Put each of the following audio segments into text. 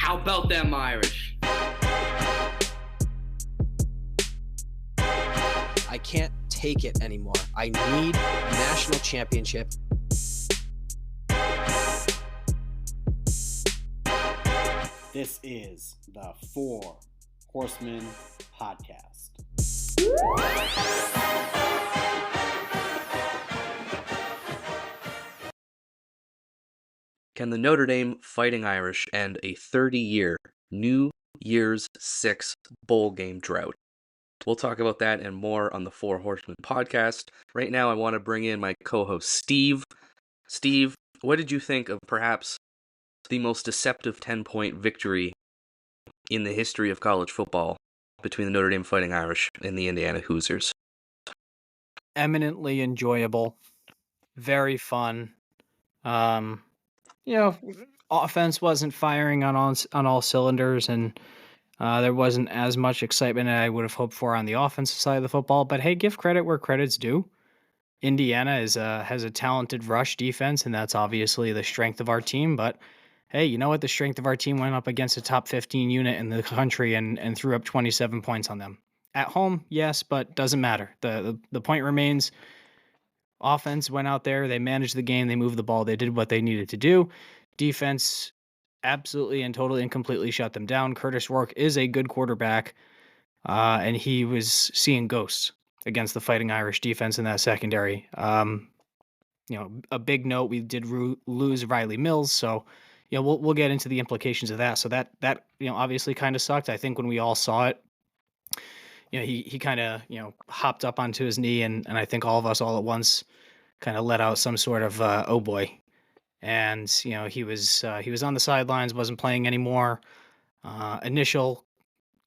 How about them Irish? I can't take it anymore. I need a national championship. This is the Four Horsemen Podcast. Can the Notre Dame Fighting Irish end a 30-year New Year's Six bowl game drought? We'll talk about that and more on the Four Horsemen Podcast. Right now, I want to bring in my co-host, Steve. Steve, what did you think of perhaps the most deceptive 10-point victory in the history of college football between the Notre Dame Fighting Irish and the Indiana Hoosiers? Eminently enjoyable, very fun. Offense wasn't firing on all cylinders, and there wasn't as much excitement as I would have hoped for on the offensive side of the football. But hey, give credit where credit's due. Indiana has a talented rush defense, and that's obviously the strength of our team. But hey, you know what? The strength of our team went up against a top 15 unit in the country and threw up 27 points on them. At home, yes, but doesn't matter. The point remains, offense went out there, they managed the game, they moved the ball, they did what they needed to do. Defense absolutely and totally and completely shut them down. Curtis Rourke is a good quarterback, and he was seeing ghosts against the Fighting Irish defense in that secondary. A big note, we did lose Riley Mills, so we'll get into the implications of that. So that obviously kind of sucked. I think when we all saw it, he kind of hopped up onto his knee, and I think all of us all at once kind of let out some sort of oh boy. And he was on the sidelines, wasn't playing anymore. Initial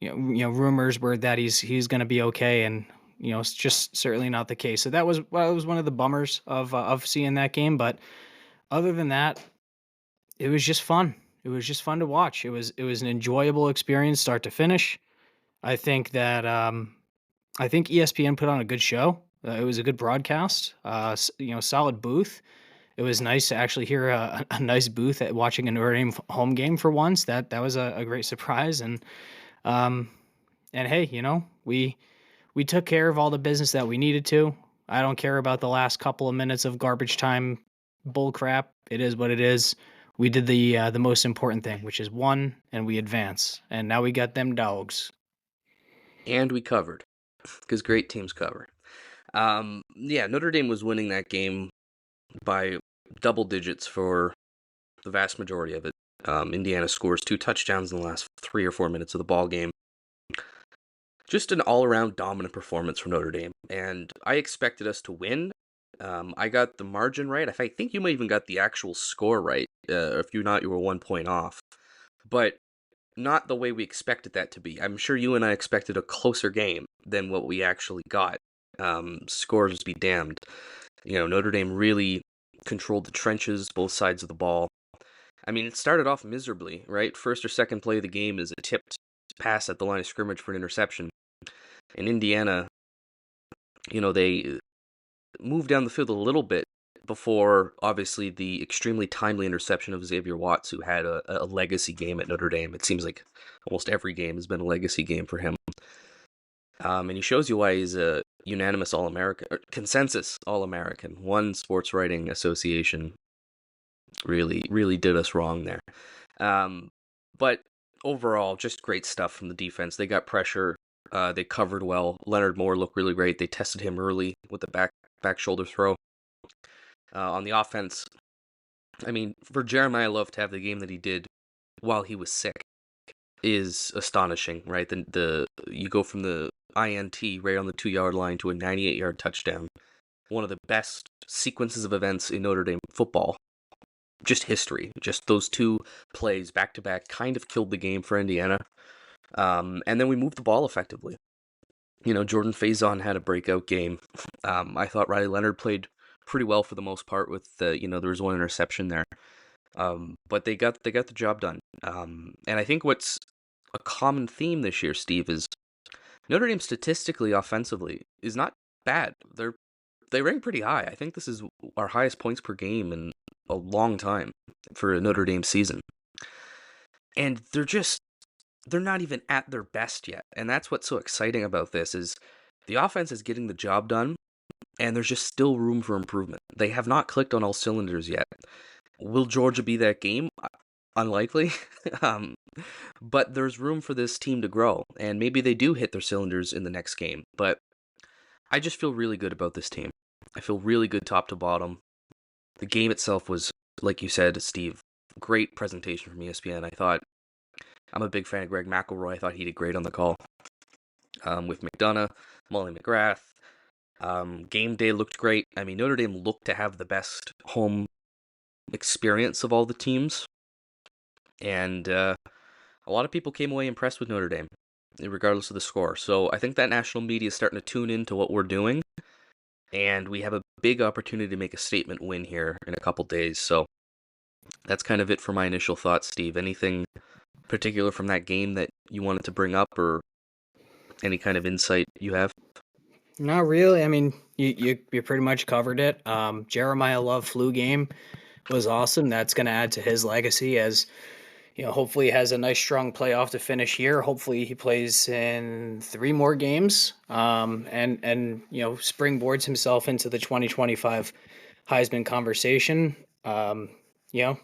rumors were that he's going to be okay, and it's just certainly not the case. So that was one of the bummers of seeing that game. But other than that, it was just fun. It was just fun to watch. It was an enjoyable experience, start to finish. I think that ESPN put on a good show. It was a good broadcast. Solid booth. It was nice to actually hear a nice booth at watching a Notre Dame home game for once. That was a great surprise. And hey, we took care of all the business that we needed to. I don't care about the last couple of minutes of garbage time bull crap. It is what it is. We did the most important thing, which is won, and we advance. And now we got them dogs. And we covered, because great teams cover. Notre Dame was winning that game by double digits for the vast majority of it. Indiana scores 2 touchdowns in the last 3 or 4 minutes of the ball game. Just an all-around dominant performance from Notre Dame, and I expected us to win. I got the margin right. I think you might even got the actual score right. If you're not, you were 1 point off. But not the way we expected that to be. I'm sure you and I expected a closer game than what we actually got. Scores be damned. Notre Dame really controlled the trenches, both sides of the ball. I mean, it started off miserably, right? First or second play of the game is a tipped pass at the line of scrimmage for an interception. In Indiana, they moved down the field a little bit before, obviously, the extremely timely interception of Xavier Watts, who had a legacy game at Notre Dame. It seems like almost every game has been a legacy game for him. And he shows you why he's a unanimous All-American, or consensus All-American. One sports writing association really, really did us wrong there. But overall, just great stuff from the defense. They got pressure. They covered well. Leonard Moore looked really great. They tested him early with the back shoulder throw. On the offense, I mean, for Jeremiah Love to have the game that he did while he was sick is astonishing, right? You go from the INT right on the 2-yard line to a 98-yard touchdown. One of the best sequences of events in Notre Dame football. Just history. Just those 2 plays back-to-back kind of killed the game for Indiana. And then we moved the ball effectively. Jordan Faison had a breakout game. I thought Riley Leonard played pretty well for the most part with there was 1 interception there. But they got the job done. And I think what's a common theme this year, Steve, is Notre Dame statistically, offensively, is not bad. They rank pretty high. I think this is our highest points per game in a long time for a Notre Dame season. and they're not even at their best yet. And that's what's so exciting about this is the offense is getting the job done, and there's just still room for improvement. They have not clicked on all cylinders yet. Will Georgia be that game? Unlikely. um, but there's room for this team to grow, and maybe they do hit their cylinders in the next game. But I just feel really good about this team. I feel really good top to bottom. The game itself was, like you said, Steve, great presentation from ESPN. I thought, I'm a big fan of Greg McElroy. I thought he did great on the call with McDonough, Molly McGrath. Game day looked great. I mean, Notre Dame looked to have the best home experience of all the teams. And a lot of people came away impressed with Notre Dame, regardless of the score. So I think that national media is starting to tune into what we're doing. And we have a big opportunity to make a statement win here in a couple days. So that's kind of it for my initial thoughts, Steve. Anything particular from that game that you wanted to bring up, or any kind of insight you have? Not really. I mean, you pretty much covered it. Jeremiah Love flu game was awesome. That's going to add to his legacy as hopefully he has a nice strong playoff to finish here. Hopefully he plays in 3 more games, and springboards himself into the 2025 Heisman conversation. You know,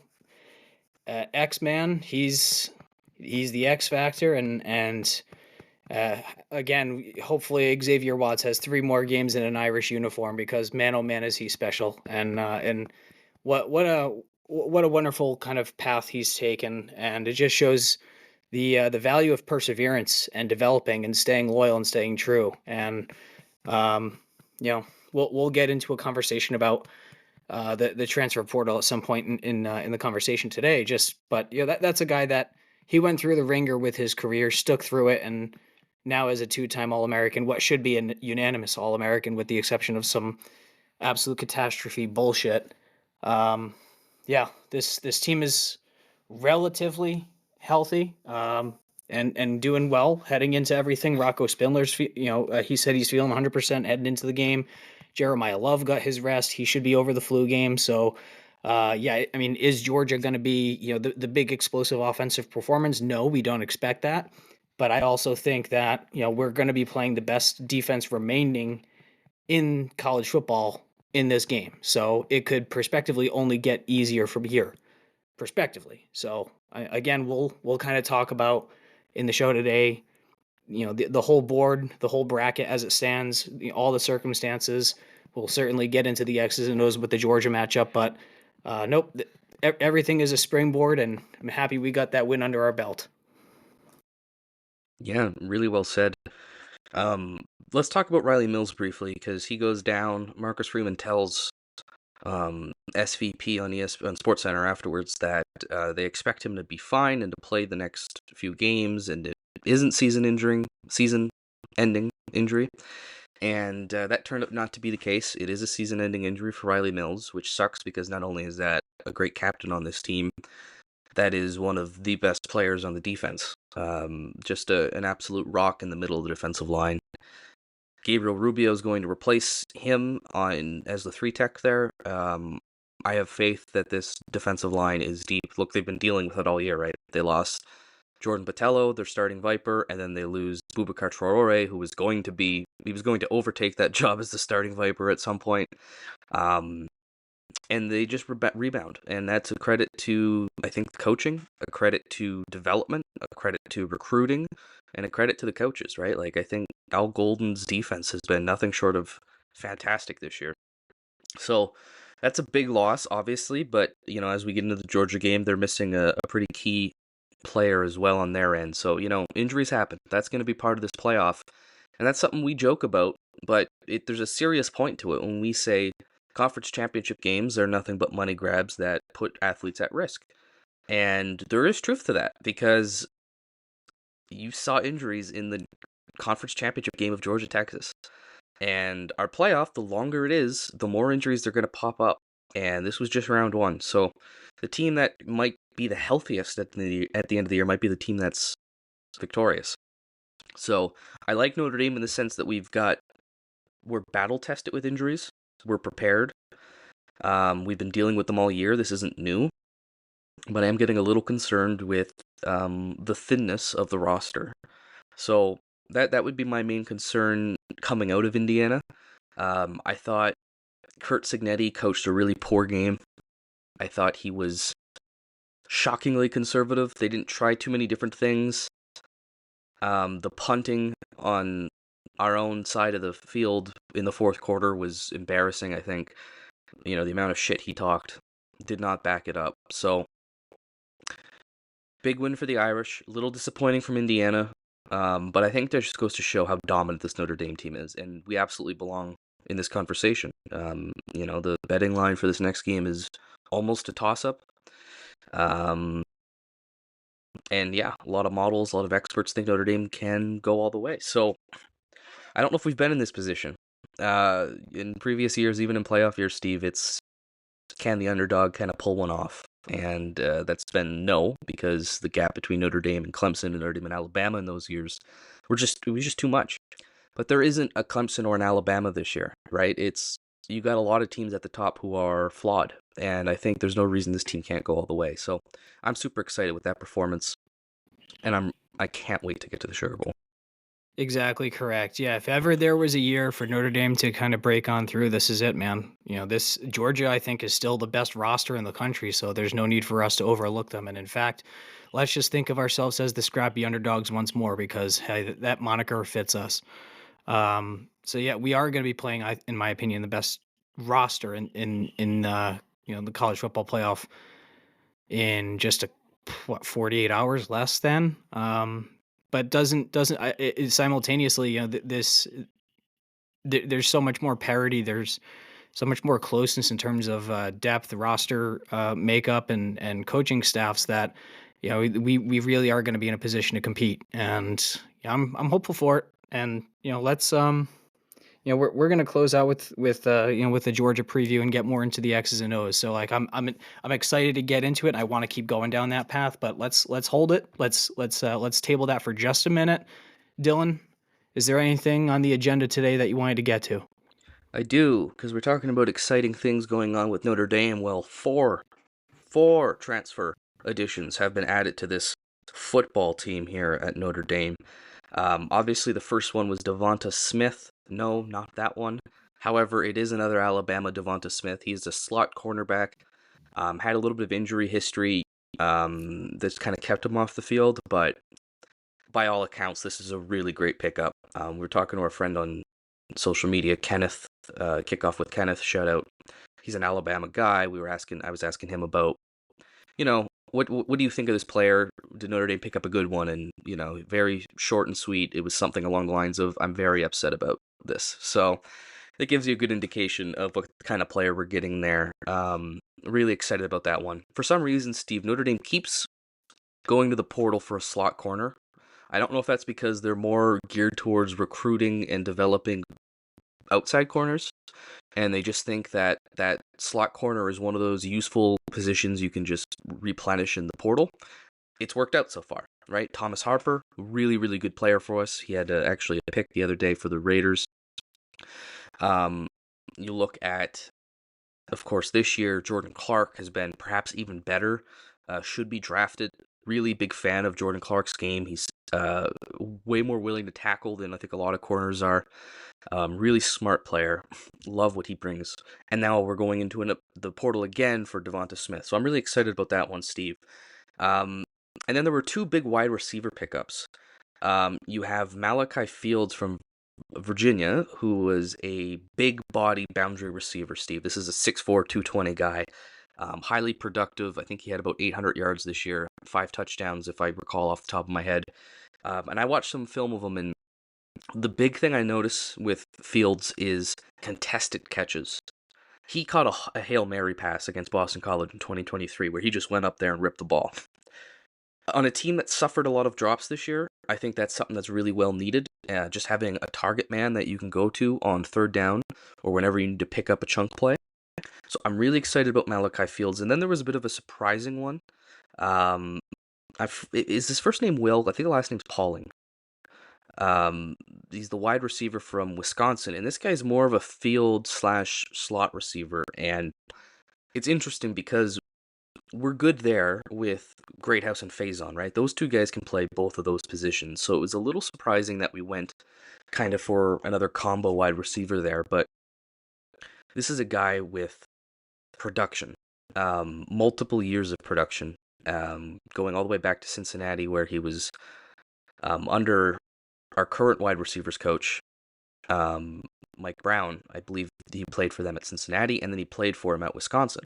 X-Man, he's the X factor, and again, hopefully Xavier Watts has 3 more games in an Irish uniform because man, oh man, is he special! And what a wonderful kind of path he's taken, and it just shows the value of perseverance and developing and staying loyal and staying true. And um, we'll get into a conversation about the transfer portal at some point in the conversation today. But that's a guy that he went through the ringer with his career, stuck through it, and now as a 2-time All-American, what should be a unanimous All-American, with the exception of some absolute catastrophe bullshit. Um, this team is relatively healthy, and doing well heading into everything. Rocco Spindler's, he said he's feeling 100% heading into the game. Jeremiah Love got his rest. He should be over the flu game. So, I mean, is Georgia going to be, the big explosive offensive performance? No, we don't expect that. But I also think that, we're going to be playing the best defense remaining in college football in this game. So it could prospectively only get easier from here, prospectively. So again, we'll kind of talk about in the show today, the whole board, the whole bracket as it stands, all the circumstances. We'll certainly get into the X's and O's with the Georgia matchup, but nope, everything is a springboard, and I'm happy we got that win under our belt. Yeah, really well said. Let's talk about Riley Mills briefly, because he goes down. Marcus Freeman tells SVP on on SportsCenter afterwards that they expect him to be fine and to play the next few games, and it isn't season-ending injury. And that turned out not to be the case. It is a season-ending injury for Riley Mills, which sucks because not only is that a great captain on this team, that is one of the best players on the defense. Just an absolute rock in the middle of the defensive line. Gabriel Rubio is going to replace him as the 3-tech there. I have faith that this defensive line is deep. Look, they've been dealing with it all year, right? They lost Jordan Botelho, their starting Viper, and then they lose Boubacar Traore, who was going to overtake that job as the starting Viper at some point. And they just rebound. And that's a credit to, I think, coaching, a credit to development, a credit to recruiting, and a credit to the coaches, right? Like, I think Al Golden's defense has been nothing short of fantastic this year. So that's a big loss, obviously, but, as we get into the Georgia game, they're missing a pretty key player as well on their end. So, injuries happen. That's going to be part of this playoff. And that's something we joke about, but there's a serious point to it when we say conference championship games are nothing but money grabs that put athletes at risk. And there is truth to that, because you saw injuries in the conference championship game of Georgia, Texas. And our playoff, the longer it is, the more injuries they're going to pop up. And this was just round 1. So the team that might be the healthiest at the end of the year might be the team that's victorious. So I like Notre Dame in the sense that we're battle tested with injuries. We're prepared. We've been dealing with them all year. This isn't new. But I am getting a little concerned with the thinness of the roster. So that would be my main concern coming out of Indiana. I thought Curt Cignetti coached a really poor game. I thought he was shockingly conservative. They didn't try too many different things. The punting on our own side of the field in the fourth quarter was embarrassing, I think. The amount of shit he talked did not back it up. So, big win for the Irish. A little disappointing from Indiana. But I think that just goes to show how dominant this Notre Dame team is. And we absolutely belong in this conversation. The betting line for this next game is almost a toss-up. And yeah, a lot of models, a lot of experts think Notre Dame can go all the way. So I don't know if we've been in this position. In previous years, even in playoff years, Steve, it's can the underdog kind of pull one off? And that's been no, because the gap between Notre Dame and Clemson and Notre Dame and Alabama in those years it was just too much. But there isn't a Clemson or an Alabama this year, right? You got a lot of teams at the top who are flawed, and I think there's no reason this team can't go all the way. So I'm super excited with that performance, and I can't wait to get to the Sugar Bowl. Exactly correct. Yeah, if ever there was a year for Notre Dame to kind of break on through, this is it, man. This Georgia, I think, is still the best roster in the country, so there's no need for us to overlook them. And in fact, let's just think of ourselves as the scrappy underdogs once more, because hey, that moniker fits us. So yeah, we are going to be playing, in my opinion, the best roster in the college football playoff in just 48 hours less than. But simultaneously, there's so much more parity. There's so much more closeness in terms of depth, roster makeup, and coaching staffs that we really are going to be in a position to compete. And yeah, I'm hopeful for it. And let's we're gonna close out with with the Georgia preview and get more into the X's and O's. So like I'm excited to get into it. I want to keep going down that path, but let's hold it. Let's table that for just a minute. Dylan, is there anything on the agenda today that you wanted to get to? I do, because we're talking about exciting things going on with Notre Dame. Well, four transfer additions have been added to this football team here at Notre Dame. Obviously, the first one was Devonta Smith. No, not that one. However, it is another Alabama Devonta Smith. He's a slot cornerback. Had a little bit of injury history that's kind of kept him off the field, but by all accounts, this is a really great pickup. We're talking to our friend on social media, Kenneth, Kickoff with Kenneth, shout out. He's an Alabama guy. I was asking him about, what do you think of this player? Did Notre Dame pick up a good one? And, very short and sweet. It was something along the lines of, I'm very upset about this. So that gives you a good indication of what kind of player we're getting there. Really excited about that one. For some reason, Steve, Notre Dame keeps going to the portal for a slot corner. I don't know if that's because they're more geared towards recruiting and developing outside corners, and they just think that slot corner is one of those useful positions you can just replenish in the portal. It's worked out so far, right? Thomas Harper, really, really good player for us. He had actually a pick the other day for the Raiders. You look at, of course, this year, Jordan Clark has been perhaps even better, should be drafted. Really big fan of Jordan Clark's game. He's way more willing to tackle than I think a lot of corners are. Really smart player. Love what he brings. And now we're going into the portal again for Devonta Smith. So I'm really excited about that one, Steve. And then there were two big wide receiver pickups. You have Malachi Fields from Virginia, who was a big body boundary receiver, Steve. This is a 6'4", 220 guy. Highly productive. I think he had about 800 yards this year, 5 touchdowns, if I recall off the top of my head. And I watched some film of him, and the big thing I notice with Fields is contested catches. He caught a Hail Mary pass against Boston College in 2023, where he just went up there and ripped the ball. On a team that suffered a lot of drops this year, I think that's something that's really well needed. Just having a target man that you can go to on third down or whenever you need to pick up a chunk play. So I'm really excited about Malachi Fields. And then there was a bit of a surprising one. Is his first name Will? I think the last name's Pauling. He's the wide receiver from Wisconsin, and this guy's more of a field/slot receiver. And it's interesting because we're good there with Greathouse and Faison, right? Those two guys can play both of those positions. So it was a little surprising that we went kind of for another combo wide receiver there. But this is a guy with production, multiple years of production, going all the way back to Cincinnati, where he was under our current wide receivers coach, Mike Brown. I believe he played for them at Cincinnati, and then he played for him at Wisconsin.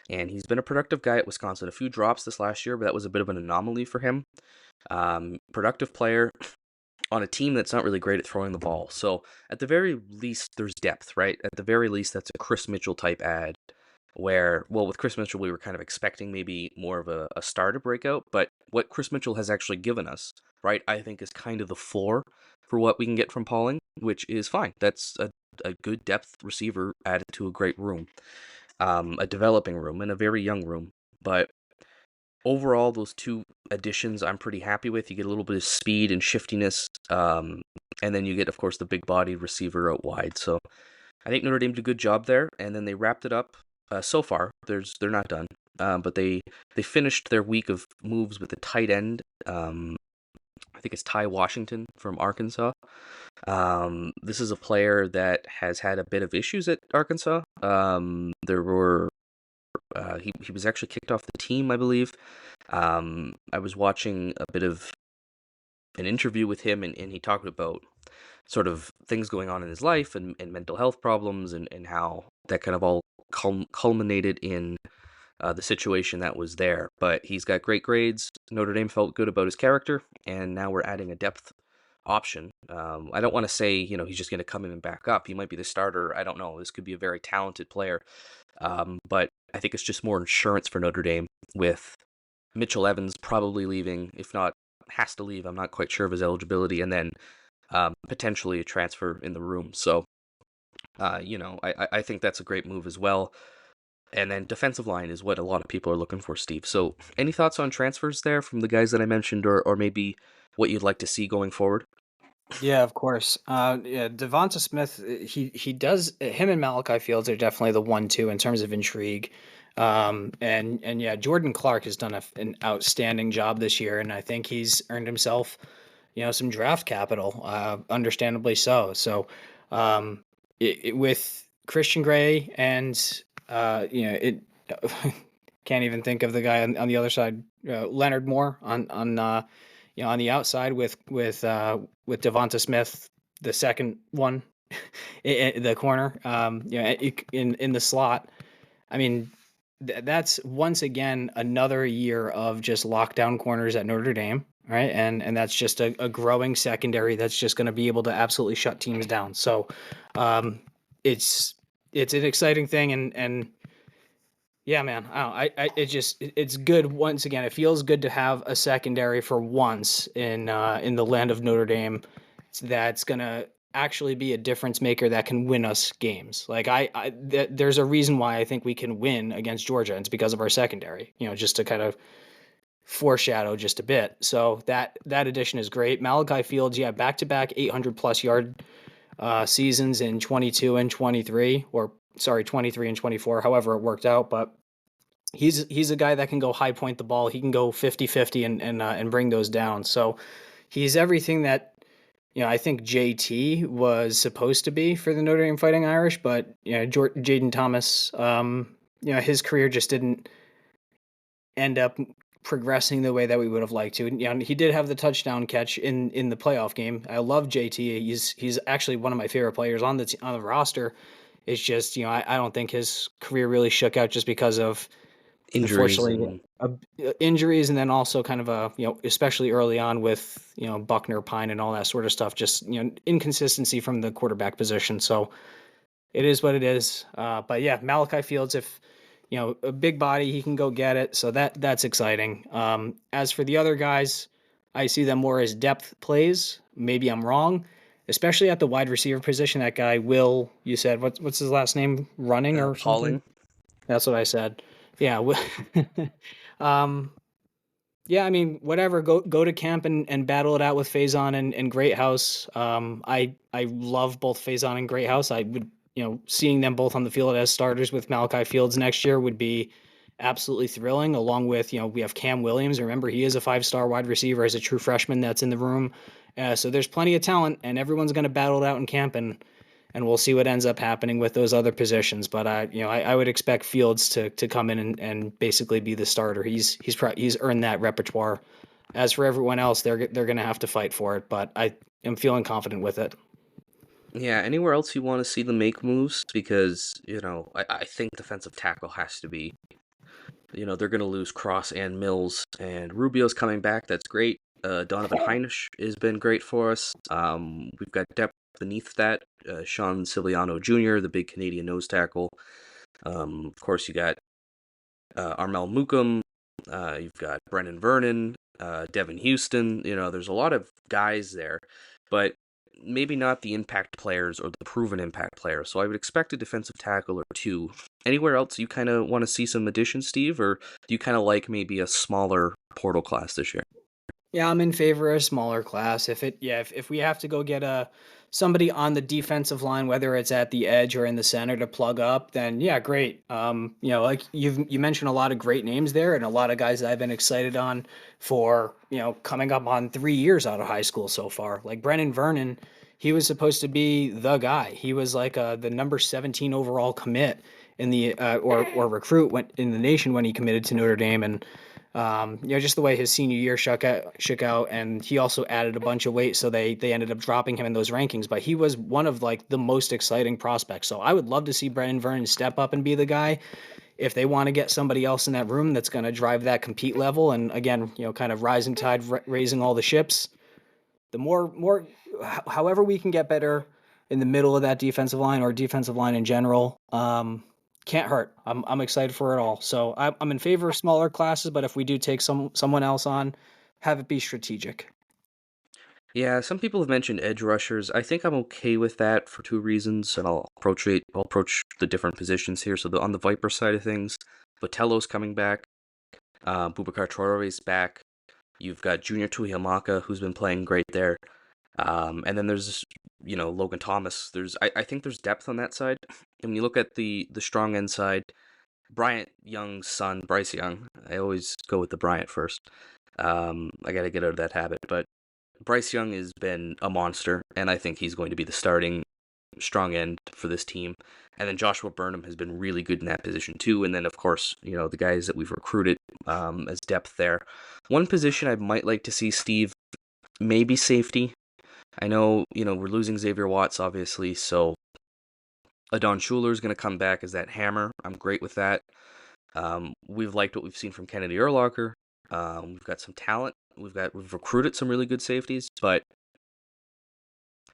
And he's been a productive guy at Wisconsin. A few drops this last year, but that was a bit of an anomaly for him. Productive player on a team that's not really great at throwing the ball. So at the very least, there's depth, right? At the very least, that's a Chris Mitchell type ad where, well, with Chris Mitchell, we were kind of expecting maybe more of a star to break out. But what Chris Mitchell has actually given us, right, I think is kind of the floor for what we can get from Pauling, which is fine. That's a good depth receiver added to a great room, a developing room, and a very young room. But overall, those two additions I'm pretty happy with. You get a little bit of speed and shiftiness, and then you get, of course, the big body receiver out wide. So I think Notre Dame did a good job there, and then they wrapped it up. So far, they're not done, but they finished their week of moves with a tight end. I think it's Ty Washington from Arkansas. This is a player that has had a bit of issues at Arkansas. There were he was actually kicked off the team, I believe. I was watching a bit of an interview with him, and he talked about sort of things going on in his life and mental health problems and how that kind of all culminated in the situation that was there. But he's got great grades. Notre Dame felt good about his character, and now we're adding a depth option. I don't want to say, he's just going to come in and back up. He might be the starter. I don't know. This could be a very talented player. But I think it's just more insurance for Notre Dame with Mitchell Evans probably leaving, if not has to leave. I'm not quite sure of his eligibility, and then potentially a transfer in the room. So, I think that's a great move as well. And then defensive line is what a lot of people are looking for, Steve. So any thoughts on transfers there from the guys that I mentioned, or maybe what you'd like to see going forward? Yeah, of course. Yeah, Devonta Smith, he does him and Malachi Fields are definitely the 1-2 in terms of intrigue. And yeah, Jordan Clark has done an outstanding job this year, and I think he's earned himself, some draft capital, understandably so. So, with Christian Gray and it can't even think of the guy on the other side, Leonard Moore on on the outside with Devonta Smith, the second one, the corner, in the slot. I mean, that's once again another year of just lockdown corners at Notre Dame, right? And that's just a growing secondary that's just going to be able to absolutely shut teams down. So, it's an exciting thing, and yeah, man. It's good once again. It feels good to have a secondary for once in the land of Notre Dame that's gonna actually be a difference maker that can win us games. Like there's a reason why I think we can win against Georgia, and it's because of our secondary. Just to kind of foreshadow just a bit. So that addition is great. Malachi Fields, yeah, back to back 800 plus yard seasons in 22 and 23, or sorry, 23 and 24, however it worked out. But he's a guy that can go high point the ball. He can go 50-50 and bring those down. So he's everything that, I think JT was supposed to be for the Notre Dame Fighting Irish, but, Jaden Thomas, his career just didn't end up progressing the way that we would have liked to. He did have the touchdown catch in the playoff game. I love JT. He's actually one of my favorite players on the roster. It's just, I don't think his career really shook out just because of Injuries unfortunately and injuries, and then also kind of especially early on with Buckner, Pine, and all that sort of stuff. Just inconsistency from the quarterback position. So it is what it is. But yeah, Malachi Fields, if a big body, he can go get it. So that's exciting. As for the other guys, I see them more as depth plays. Maybe I'm wrong, especially at the wide receiver position. That guy Will, you said what's his last name? Running or something? Pauling. That's what I said. Yeah. um, yeah, I mean, whatever. Go to camp and battle it out with Faison and Greathouse. I love both Faison and Greathouse. I would, seeing them both on the field as starters with Malachi Fields next year would be absolutely thrilling. Along with, we have Cam Williams. Remember, he is a 5-star wide receiver as a true freshman that's in the room. So there's plenty of talent, and everyone's going to battle it out in camp, and we'll see what ends up happening with those other positions. But I would expect Fields to come in and basically be the starter. He's earned that repertoire. As for everyone else, they're going to have to fight for it. But I am feeling confident with it. Yeah, anywhere else you want to see them make moves? Because, I think defensive tackle has to be. They're going to lose Cross and Mills, and Rubio's coming back. That's great. Donovan Heinisch has been great for us. We've got depth beneath that. Sean Ciliano Jr., the big Canadian nose tackle. Of course, you got Armel Mukum. You've got Brennan Vernon, Devin Houston. There's a lot of guys there, but maybe not the impact players or the proven impact players. So I would expect a defensive tackle or two. Anywhere else you kind of want to see some additions, Steve, or do you kind of like maybe a smaller portal class this year? Yeah, I'm in favor of a smaller class. If we have to go get somebody on the defensive line, whether it's at the edge or in the center to plug up, then yeah, great. Like you mentioned a lot of great names there and a lot of guys that I've been excited on for, coming up on 3 years out of high school so far. Like Brennan Vernon, he was supposed to be the guy. He was like the number 17 overall commit in the or recruit went in the nation when he committed to Notre Dame. And just the way his senior year shook out, and he also added a bunch of weight, so they ended up dropping him in those rankings. But he was one of like the most exciting prospects. So I would love to see Brennan Vernon step up and be the guy. If they want to get somebody else in that room that's going to drive that compete level, and again, kind of rising tide raising all the ships. The however we can get better in the middle of that defensive line or defensive line in general, can't hurt. I'm excited for it all. So I'm in favor of smaller classes, but if we do take someone else on, have it be strategic. Yeah, some people have mentioned edge rushers. I think I'm okay with that for two reasons, and I'll approach the different positions here. So on the Viper side of things, Botello's coming back. Boubacar Traore's back. You've got Junior Tuihamaka, who's been playing great there. And then there's, Logan Thomas. I think there's depth on that side. And when you look at the strong end side, Bryant Young's son, Bryce Young. I always go with the Bryant first. I got to get out of that habit. But Bryce Young has been a monster, and I think he's going to be the starting strong end for this team. And then Joshua Burnham has been really good in that position too. And then, of course, the guys that we've recruited as depth there. One position I might like to see, Steve, maybe safety. I know, we're losing Xavier Watts, obviously, so Adon Schuler is going to come back as that hammer. I'm great with that. We've liked what we've seen from Kennedy Urlacher. We've got some talent. We've recruited some really good safeties, but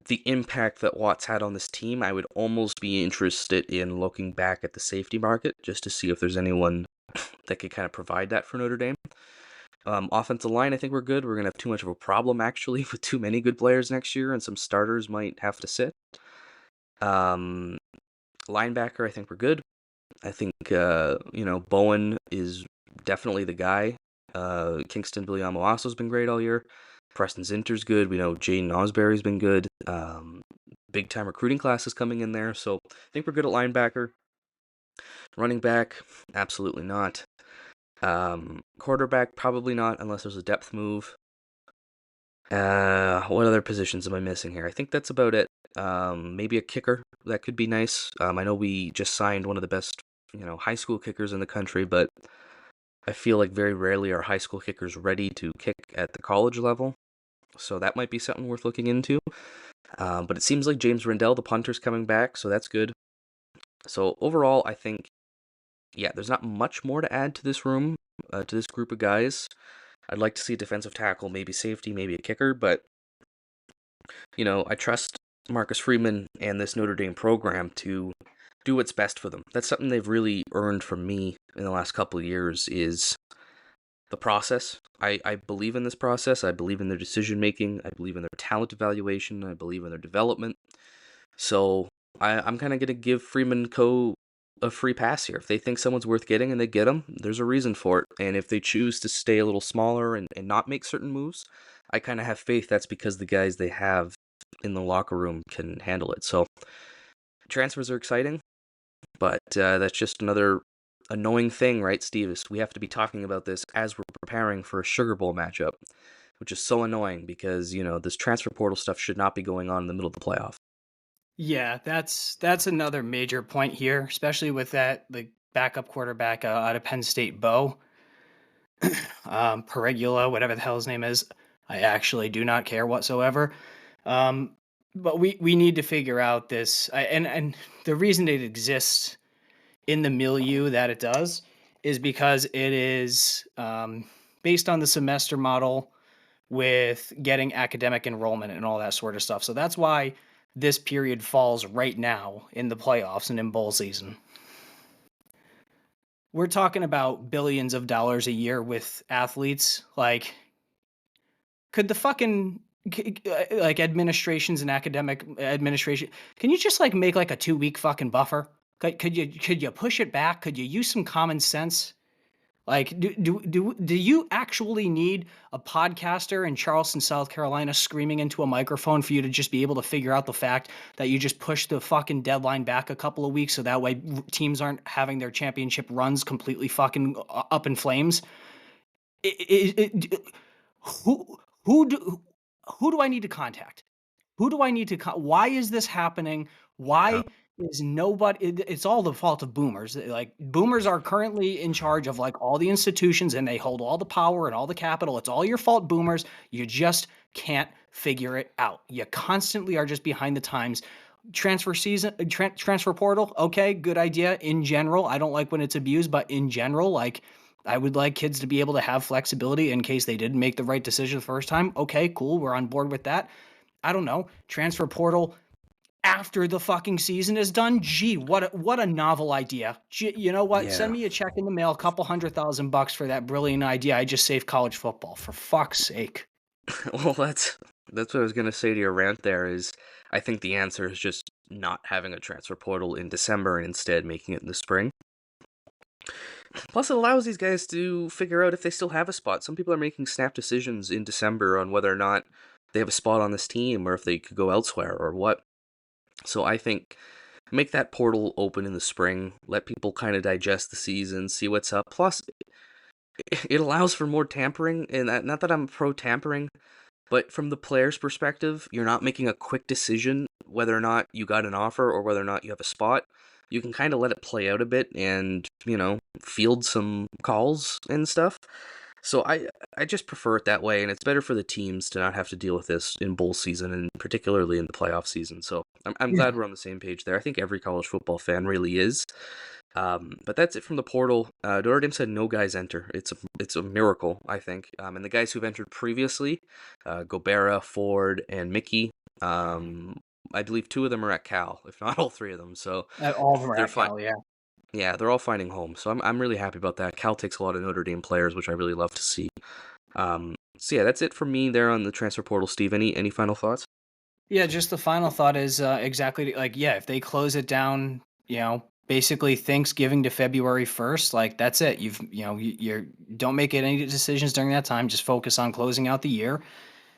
the impact that Watts had on this team, I would almost be interested in looking back at the safety market just to see if there's anyone that could kind of provide that for Notre Dame. Offensive line, I think we're good. We're going to have too much of a problem, actually, with too many good players next year, and some starters might have to sit. Linebacker, I think we're good. I think, Bowen is definitely the guy. Kingston Biliamoaso's been great all year. Preston Zinter's good. We know Jaden Osbury's been good. Big time recruiting class is coming in there. So I think we're good at linebacker. Running back, absolutely not. Quarterback, probably not unless there's a depth move. What other positions am I missing here? I think that's about it. Maybe a kicker. That could be nice. I know we just signed one of the best, high school kickers in the country, but I feel like very rarely are high school kickers ready to kick at the college level. So that might be something worth looking into. But it seems like James Rendell, the punter's coming back, so that's good. So overall, I think, there's not much more to add to this room, to this group of guys. I'd like to see a defensive tackle, maybe safety, maybe a kicker, but, I trust Marcus Freeman and this Notre Dame program to do what's best for them. That's something they've really earned from me in the last couple of years is the process. I believe in this process. I believe in their decision making. I believe in their talent evaluation. I believe in their development. So I'm kind of going to give Freeman Co. a free pass here. If they think someone's worth getting and they get them, there's a reason for it. And if they choose to stay a little smaller and not make certain moves, I kind of have faith that's because the guys they have in the locker room can handle it. So transfers are exciting, but that's just another annoying thing, right, Steve, is we have to be talking about this as we're preparing for a Sugar Bowl matchup, which is so annoying because, this transfer portal stuff should not be going on in the middle of the playoff. Yeah, that's another major point here, especially with that the backup quarterback out of Penn State, Bo Peregula, whatever the hell his name is. I actually do not care whatsoever. Um, but we need to figure out this, and the reason it exists in the milieu that it does is because it is based on the semester model with getting academic enrollment and all that sort of stuff. So that's why this period falls right now in the playoffs and in bowl season. We're talking about billions of dollars a year with athletes. Like, could the fucking like administrations and academic administration, can you just like make like a 2 week fucking buffer? Could you push it back? Could you use some common sense? Like, do you actually need a podcaster in Charleston, South Carolina, screaming into a microphone for you to just be able to figure out the fact that you just push the fucking deadline back a couple of weeks so that way teams aren't having their championship runs completely fucking up in flames? Who who do who do I need to contact? Who do I need to why is this happening? Yeah. Why is nobody it's all the fault of boomers. Like boomers are currently in charge of like all the institutions and they hold all the power and all the capital. It's all your fault, boomers. You just can't figure it out. You constantly are just behind the times. Transfer season, transfer portal. Okay, good idea in general. I don't like when it's abused, but in general, like I would like kids to be able to have flexibility in case they didn't make the right decision the first time. Okay, cool. We're on board with that. I don't know, transfer portal after the fucking season is done. Gee, what a novel idea. Gee, you know what? Yeah. Send me a check in the mail, a couple $100,000 for that brilliant idea. I just saved college football, for fuck's sake. Well, that's what I was gonna say to your rant there is I think the answer is just not having a transfer portal in December and instead making it in the spring. Plus, it allows these guys to figure out if they still have a spot. Some people are making snap decisions in December on whether or not they have a spot on this team or if they could go elsewhere or what. So I think make that portal open in the spring, let people kind of digest the season, see what's up. Plus, it allows for more tampering, and not that I'm pro tampering, but from the player's perspective, you're not making a quick decision whether or not you got an offer or whether or not you have a spot. You can kind of let it play out a bit and, field some calls and stuff. So I just prefer it that way, and it's better for the teams to not have to deal with this in bowl season and particularly in the playoff season. So I'm glad we're on the same page there. I think every college football fan really is. But that's it from the portal. Notre Dame said no guys enter. It's a miracle, I think. And the guys who've entered previously, Gobera, Ford, and Mickey. I believe 2 of them are at Cal, if not all 3 of them. So All of them are they're at fine. Cal, yeah. Yeah, they're all finding home. So I'm really happy about that. Cal takes a lot of Notre Dame players, which I really love to see. So yeah, that's it for me there on the transfer portal. Steve, any final thoughts? Yeah, just the final thought is exactly like, yeah, if they close it down, basically Thanksgiving to February 1st, like that's it. You're don't make any decisions during that time. Just focus on closing out the year.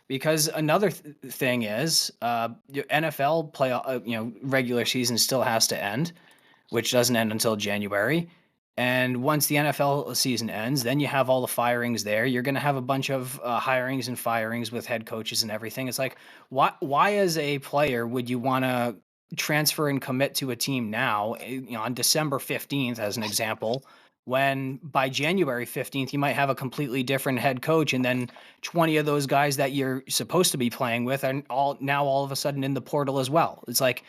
Because another thing is, your NFL play, regular season still has to end, which doesn't end until January. And once the NFL season ends, then you have all the firings there. You're going to have a bunch of hirings and firings with head coaches and everything. It's like, why as a player would you want to transfer and commit to a team now, on December 15th, as an example, when by January 15th, you might have a completely different head coach. And then 20 of those guys that you're supposed to be playing with are all of a sudden in the portal as well. It's like,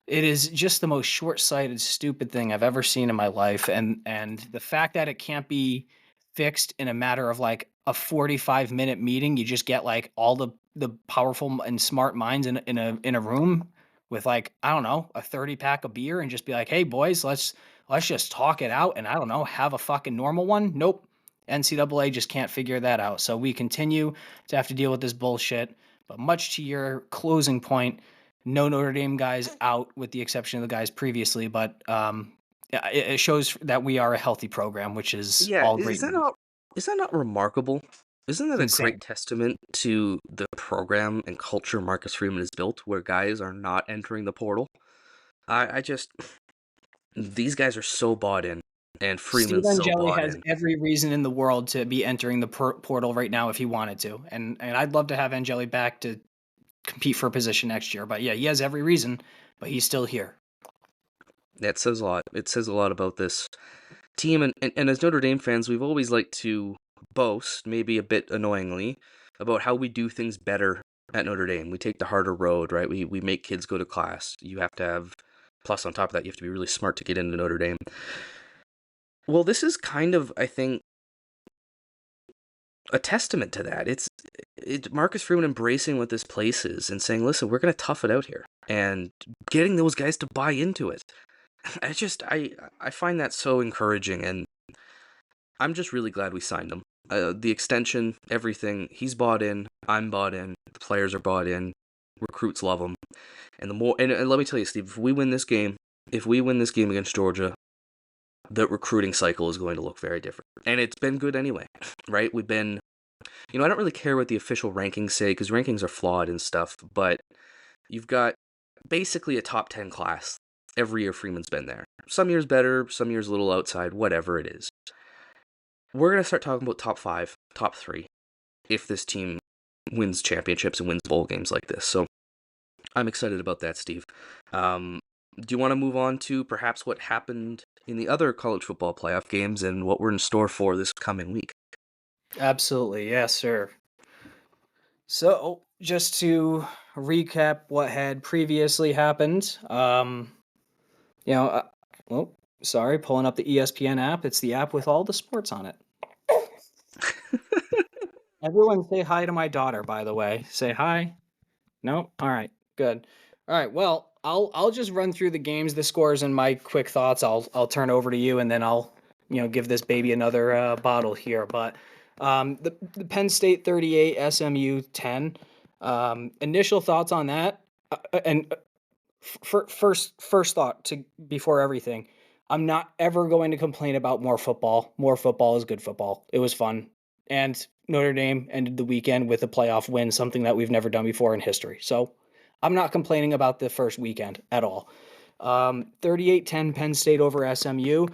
it is just the most short-sighted, stupid thing I've ever seen in my life, and the fact that it can't be fixed in a matter of like a 45-minute meeting, you just get like all the powerful and smart minds in a room with like, I don't know, a 30 pack of beer and just be like, "Hey boys, let's just talk it out and I don't know, have a fucking normal one." Nope. NCAA just can't figure that out. So we continue to have to deal with this bullshit. But much to your closing point, no Notre Dame guys out, with the exception of the guys previously. But yeah, it shows that we are a healthy program, which is Yeah, all is great that news. not remarkable? Isn't that It's a great insane. testament to the program and culture Marcus Freeman has built, where guys are not entering the portal? I just these guys are so bought in. and Steve Freeman still Angeli bought has in. every reason in the world to be entering the portal right now if he wanted to, and I'd love to have Angeli back to compete for a position next year. But yeah, he has every reason, but he's still here. That says a lot. It says a lot about this team, and as Notre Dame fans, we've always liked to boast, maybe a bit annoyingly, about how we do things better at Notre Dame. We take the harder road, right? We make kids go to class. You have to have, plus on top of that, you have to be really smart to get into Notre Dame. Well, this is kind of, I think, a testament to that. It's Marcus Freeman embracing what this place is and saying, listen, we're going to tough it out here, and getting those guys to buy into it. I find that so encouraging, and I'm just really glad we signed him. The extension, everything, he's bought in, I'm bought in, the players are bought in, recruits love him. And the more, and let me tell you, Steve, if we win this game against Georgia, the recruiting cycle is going to look very different. And it's been good anyway, right? We've been, I don't really care what the official rankings say, because rankings are flawed and stuff, but you've got basically a top 10 class every year Freeman's been there. Some years better, some years a little outside, whatever it is. We're going to start talking about top 5, top 3, if this team wins championships and wins bowl games like this. So I'm excited about that, Steve. Do you want to move on to perhaps what happened in the other college football playoff games and what we're in store for this coming week? Absolutely, yes, sir. So, just to recap what had previously happened, you know, oh, sorry, pulling up the ESPN app. It's the app with all the sports on it. Everyone say hi to my daughter, by the way. Say hi. No? All right. Good. All right. Well, I'll just run through the games, the scores, and my quick thoughts. I'll turn over to you, and then I'll give this baby another bottle here. But the Penn State 38, SMU 10. Initial thoughts on that, and first thought to before everything. I'm not ever going to complain about more football. More football is good football. It was fun, and Notre Dame ended the weekend with a playoff win, something that we've never done before in history. So I'm not complaining about the first weekend at all. 38-10 Penn State over SMU.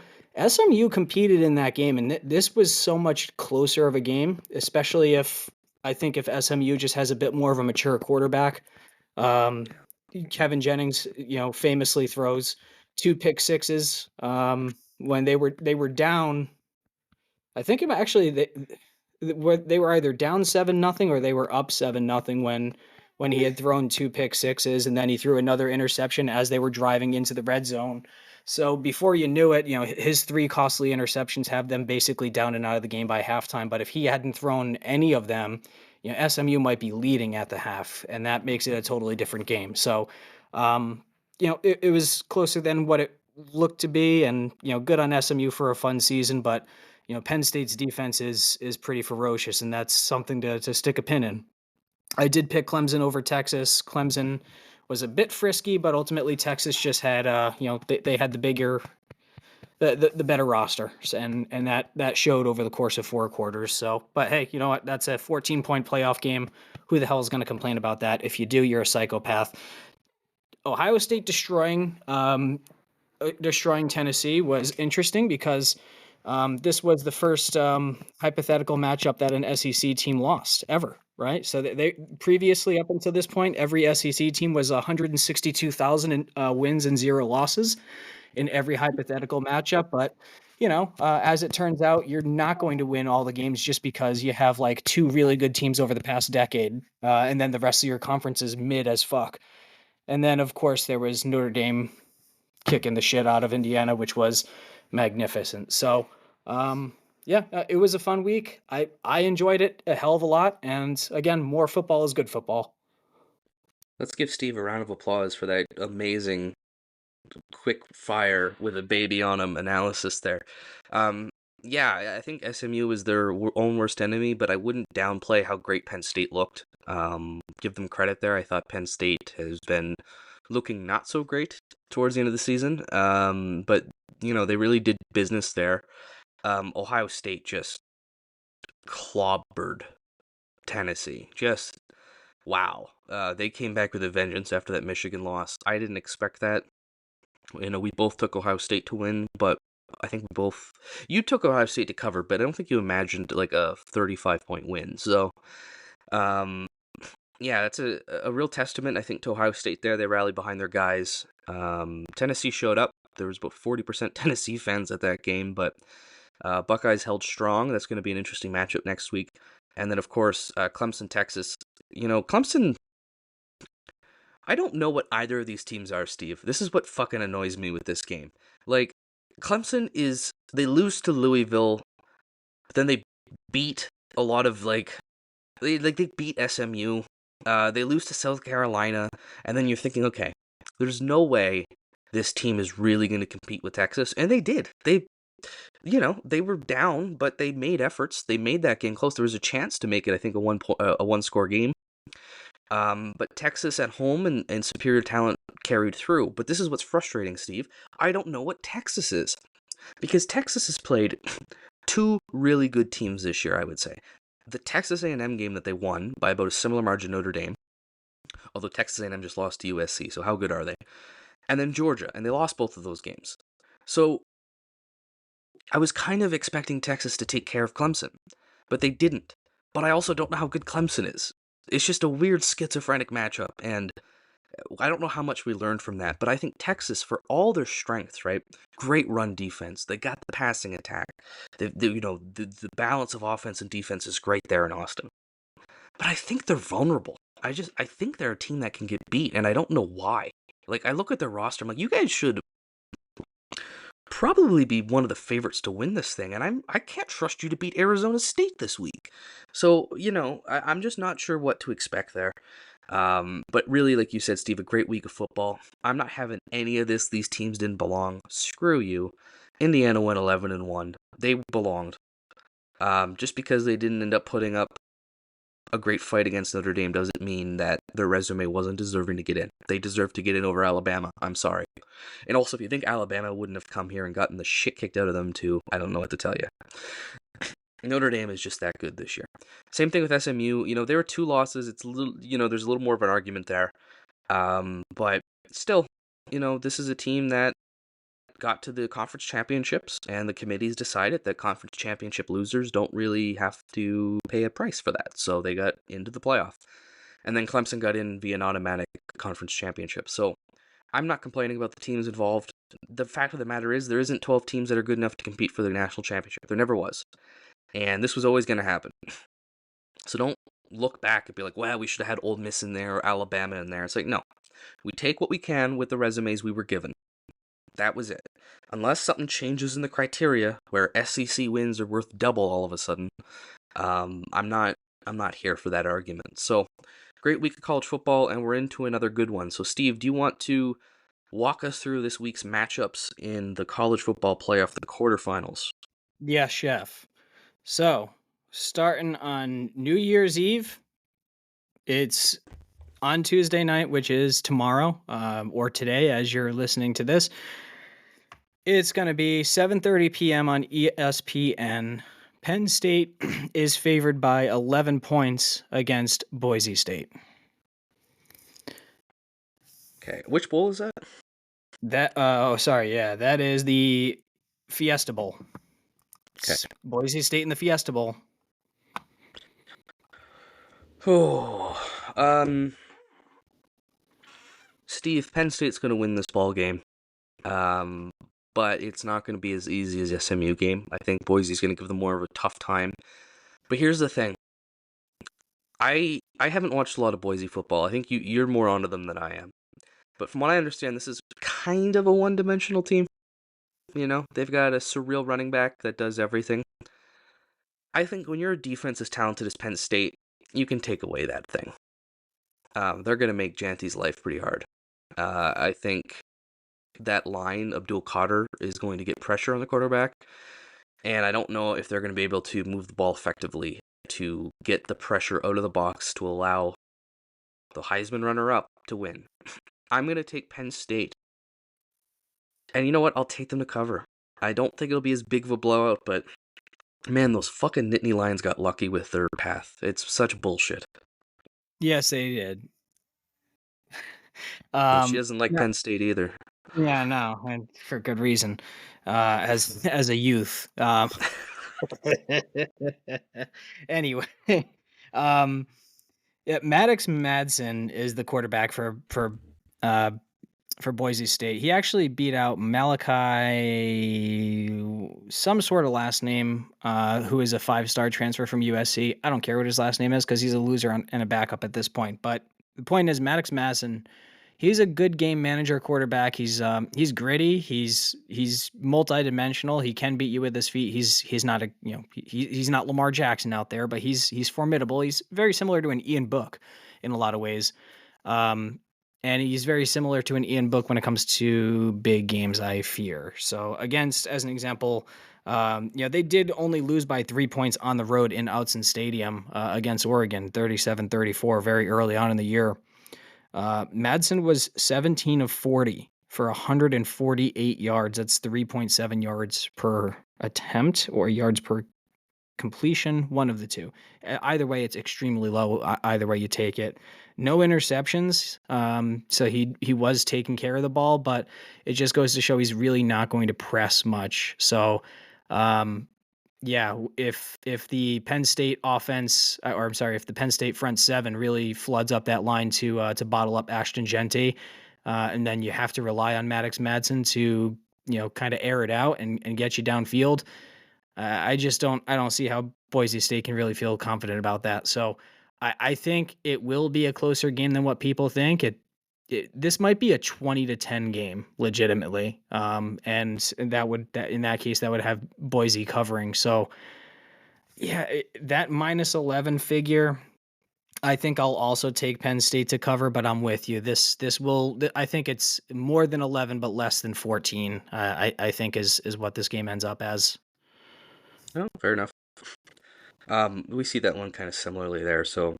SMU competed in that game, and this was so much closer of a game, especially if I think if SMU just has a bit more of a mature quarterback. Um, Kevin Jennings, famously throws 2 pick sixes when they were down. I think actually they were either down 7-0 or they were up 7-0 when he had thrown 2 pick sixes, and then he threw another interception as they were driving into the red zone. So before you knew it, his 3 costly interceptions have them basically down and out of the game by halftime. But if he hadn't thrown any of them, SMU might be leading at the half, and that makes it a totally different game. So, it was closer than what it looked to be, and good on SMU for a fun season. But Penn State's defense is pretty ferocious, and that's something to stick a pin in. I did pick Clemson over Texas. Clemson was a bit frisky, but ultimately Texas just had they had the better roster, and that showed over the course of 4 quarters. So, but hey, you know what? That's a 14-point playoff game. Who the hell is going to complain about that? If you do, you're a psychopath. Ohio State destroying Tennessee was interesting because this was the first hypothetical matchup that an SEC team lost ever, right? So they previously, up until this point, every SEC team was 162,000 wins and 0 losses in every hypothetical matchup. But as it turns out, you're not going to win all the games just because you have like 2 really good teams over the past decade, and then the rest of your conference is mid as fuck. And then, of course, there was Notre Dame kicking the shit out of Indiana, which was magnificent. So, it was a fun week. I enjoyed it a hell of a lot. And again, more football is good football. Let's give Steve a round of applause for that amazing quick fire with a baby on him analysis there. I think SMU is their own worst enemy, but I wouldn't downplay how great Penn State looked. Give them credit there. I thought Penn State has been looking not so great towards the end of the season, but they really did business there. Ohio State just clobbered Tennessee. Just wow. They came back with a vengeance after that Michigan loss. I didn't expect that. We both took Ohio State to win, but I think you took Ohio State to cover, but I don't think you imagined like a 35-point win. So, um, yeah, that's a real testament, I think, to Ohio State there. They rallied behind their guys. Tennessee showed up. There was about 40% Tennessee fans at that game, but Buckeyes held strong. That's going to be an interesting matchup next week. And then, of course, Clemson, Texas. Clemson, I don't know what either of these teams are, Steve. This is what fucking annoys me with this game. Like, Clemson they lose to Louisville, but then they beat a lot of, they beat SMU. They lose to South Carolina, and then you're thinking, okay, there's no way this team is really going to compete with Texas, and they did. They were down, but they made efforts. They made that game close. There was a chance to make it, I think, a one-score game. But Texas at home and superior talent carried through. But this is what's frustrating, Steve. I don't know what Texas is, because Texas has played two really good teams this year, I would say. The Texas A&M game that they won by about a similar margin to Notre Dame, although Texas A&M just lost to USC, so how good are they? And then Georgia, and they lost both of those games. So I was kind of expecting Texas to take care of Clemson, but they didn't. But I also don't know how good Clemson is. It's just a weird schizophrenic matchup, and I don't know how much we learned from that, but I think Texas, for all their strengths, right? Great run defense. They got the passing attack. The balance of offense and defense is great there in Austin. But I think they're vulnerable. I think they're a team that can get beat, and I don't know why. Like, I look at their roster, I'm like, you guys should probably be one of the favorites to win this thing, and I can't trust you to beat Arizona State this week. So, I'm just not sure what to expect there. But really, like you said, Steve, a great week of football. I'm not having any of this. These teams didn't belong. Screw you. Indiana went 11-1. They belonged. Just because they didn't end up putting up a great fight against Notre Dame doesn't mean that their resume wasn't deserving to get in. They deserve to get in over Alabama. I'm sorry. And also, if you think Alabama wouldn't have come here and gotten the shit kicked out of them too, I don't know what to tell you. Notre Dame is just that good this year. Same thing with SMU. There were 2 losses. It's a little, there's a little more of an argument there. But still, this is a team that got to the conference championships, and the committees decided that conference championship losers don't really have to pay a price for that. So they got into the playoff. And then Clemson got in via an automatic conference championship. So I'm not complaining about the teams involved. The fact of the matter is there isn't 12 teams that are good enough to compete for the national championship. There never was. And this was always going to happen. So don't look back and be like, well, we should have had Ole Miss in there or Alabama in there. It's like, no. We take what we can with the resumes we were given. That was it. Unless something changes in the criteria where SEC wins are worth double all of a sudden, I'm not here for that argument. So, great week of college football, and we're into another good one. So, Steve, do you want to walk us through this week's matchups in the college football playoff, the quarterfinals? Yeah, chef. So, starting on New Year's Eve, it's on Tuesday night, which is tomorrow, or today as you're listening to this. It's going to be 7:30 p.m. on ESPN. Penn State is favored by 11 points against Boise State. Okay, which bowl is that? That is the Fiesta Bowl. Okay. Boise State in the Fiesta Bowl. Oh, Steve, Penn State's going to win this ball game. But it's not going to be as easy as the SMU game. I think Boise's going to give them more of a tough time. But here's the thing. I haven't watched a lot of Boise football. I think you're more onto them than I am. But from what I understand, this is kind of a one-dimensional team. They've got a surreal running back that does everything. I think when you're a defense as talented as Penn State, you can take away that thing. They're going to make Janty's life pretty hard. I think that line, Abdul Qadir, is going to get pressure on the quarterback. And I don't know if they're going to be able to move the ball effectively to get the pressure out of the box to allow the Heisman runner-up to win. I'm going to take Penn State. And you know what? I'll take them to cover. I don't think it'll be as big of a blowout, but man, those fucking Nittany Lions got lucky with their path. It's such bullshit. Yes, they did. She doesn't like Penn State either. Yeah, no, and for good reason. as a youth. Anyway, um, yeah, Maddox Madsen is the quarterback uh, for Boise State. He actually beat out Malachi, some sort of last name, who is a 5-star transfer from USC. I don't care what his last name is because he's a loser and a backup at this point. But the point is, Maddox Madsen, he's a good game manager quarterback. He's gritty. He's multidimensional. He can beat you with his feet. He's not he's not Lamar Jackson out there, but he's formidable. He's very similar to an Ian Book in a lot of ways. And he's very similar to an Ian Book when it comes to big games, I fear. So against, as an example, they did only lose by 3 points on the road in Outson Stadium against Oregon, 37-34, very early on in the year. Madsen was 17 of 40 for 148 yards. That's 3.7 yards per attempt or yards per completion, one of the two. Either way, it's extremely low. Either way you take it. No interceptions. So he was taking care of the ball, but it just goes to show he's really not going to press much. So, if the Penn State offense, or I'm sorry, if the Penn State front seven really floods up that line to bottle up Ashton Genty, and then you have to rely on Maddox Madsen to kind of air it out and get you downfield. I don't see how Boise State can really feel confident about that. So I think it will be a closer game than what people think. This might be a 20-10 game, legitimately. And in that case, that would have Boise covering. So yeah, that minus 11 figure, I think I'll also take Penn State to cover, but I'm with you. I think it's more than 11, but less than 14. I think is what this game ends up as. Oh, fair enough. We see that one kind of similarly there, so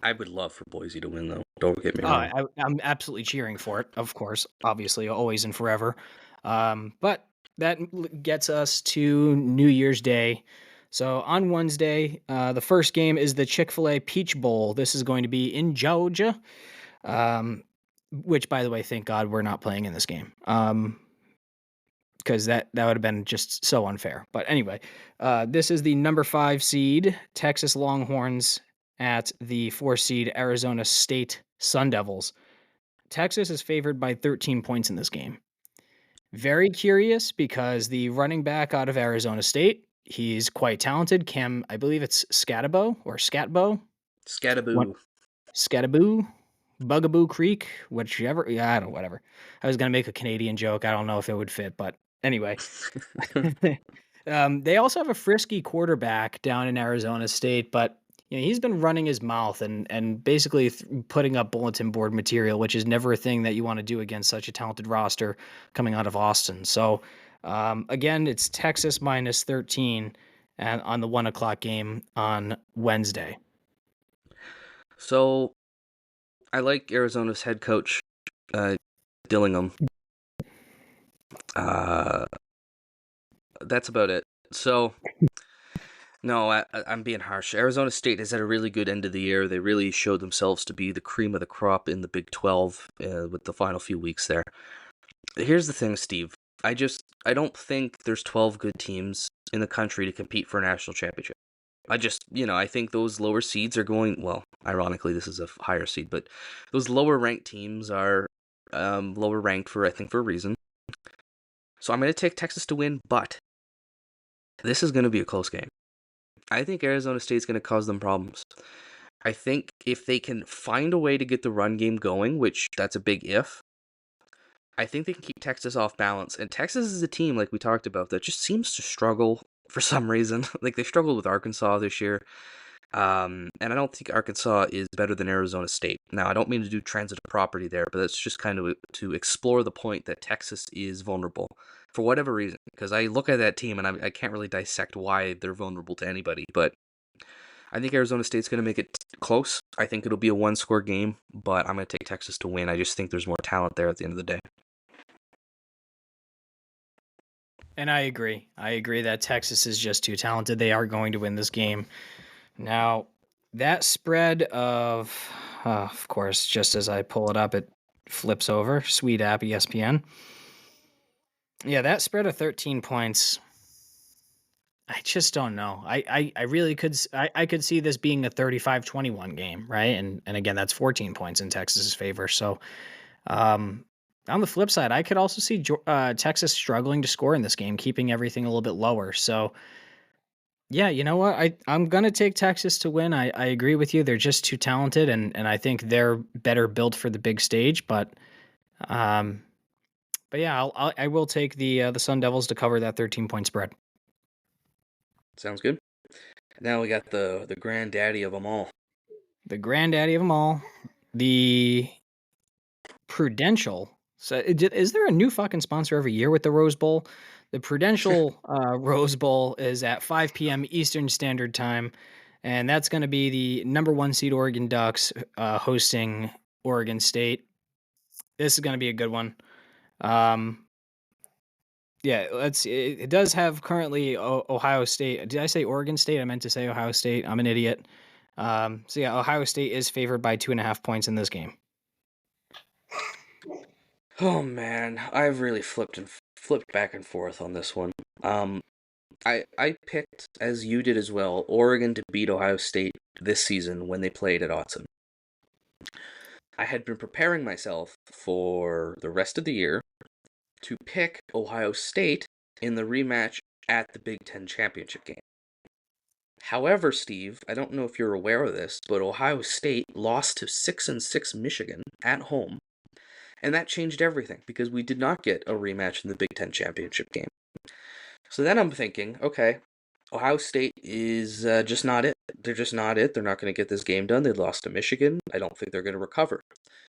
I would love for Boise to win, though. Don't get me wrong. I'm absolutely cheering for it, of course, obviously, always and forever. But that gets us to New Year's Day. So on Wednesday, the first game is the Chick-fil-A Peach Bowl. This is going to be in Georgia, which, by the way, thank God we're not playing in this game. Because that would have been just so unfair. But anyway, this is the number 5 seed, Texas Longhorns, at the 4 seed Arizona State Sun Devils. Texas is favored by 13 points in this game. Very curious because the running back out of Arizona State, he's quite talented. I believe it's Scatabo or Scatbo. Scataboo, Bugaboo Creek, whichever. Yeah, I don't know, whatever. I was going to make a Canadian joke. I don't know if it would fit, but anyway. They also have a frisky quarterback down in Arizona State, but he's been running his mouth and basically putting up bulletin board material, which is never a thing that you want to do against such a talented roster coming out of Austin. So again, it's Texas minus 13 and on the 1:00 game on Wednesday. So I like Arizona's head coach, Dillingham. That's about it. So, no, I'm being harsh. Arizona State has had a really good end of the year. They really showed themselves to be the cream of the crop in the Big 12 with the final few weeks there. Here's the thing, Steve. I don't think there's 12 good teams in the country to compete for a national championship. I think those lower seeds are going, well, ironically, this is a higher seed, but those lower ranked teams are lower ranked for a reason. So I'm going to take Texas to win, but this is going to be a close game. I think Arizona State's going to cause them problems. I think if they can find a way to get the run game going, which that's a big if, I think they can keep Texas off balance. And Texas is a team, like we talked about, that just seems to struggle for some reason. Like they struggled with Arkansas this year. And I don't think Arkansas is better than Arizona State. Now, I don't mean to do transitive property there, but that's just kind of to explore the point that Texas is vulnerable for whatever reason. Because I look at that team and I can't really dissect why they're vulnerable to anybody. But I think Arizona State's going to make it close. I think it'll be a one-score game, but I'm going to take Texas to win. I just think there's more talent there at the end of the day. And I agree. I agree that Texas is just too talented. They are going to win this game. Now, that spread of course, just as I pull it up, it flips over. Sweet app, ESPN. Yeah, that spread of 13 points. I just don't know. I really could I could see this being a 35-21 game, right? And again, that's 14 points in Texas's favor. So, um on the flip side, I could also see Texas struggling to score in this game, keeping everything a little bit lower. So, yeah, you know what? I'm gonna take Texas to win. I agree with you. They're just too talented, and I think they're better built for the big stage. Um, but yeah, I will take the Sun Devils to cover that 13-point spread. Sounds good. Now we got the granddaddy of them all. The granddaddy of them all, the Prudential. So, is there a new fucking sponsor every year with the Rose Bowl? The Prudential Rose Bowl is at 5 p.m. Eastern Standard Time, and that's going to be the number one seed Oregon Ducks hosting Oregon State. This is going to be a good one. Um, yeah, let's see. It does have currently Ohio State. Did I say Oregon State? I meant to say Ohio State. I'm an idiot. So yeah, Ohio State is favored by 2.5 points in this game. Oh man, I've really flipped back and forth on this one. Um, I picked, as you did as well, Oregon to beat Ohio State this season when they played at Autzen. I had been preparing myself for the rest of the year to pick Ohio State in the rematch at the Big Ten Championship game. However, Steve, I don't know if you're aware of this, but Ohio State lost to 6-6 Michigan at home, and that changed everything because we did not get a rematch in the Big Ten Championship game. So then I'm thinking, okay, Ohio State is just not it. They're just not it. They're not going to get this game done. They lost to Michigan. I don't think they're going to recover.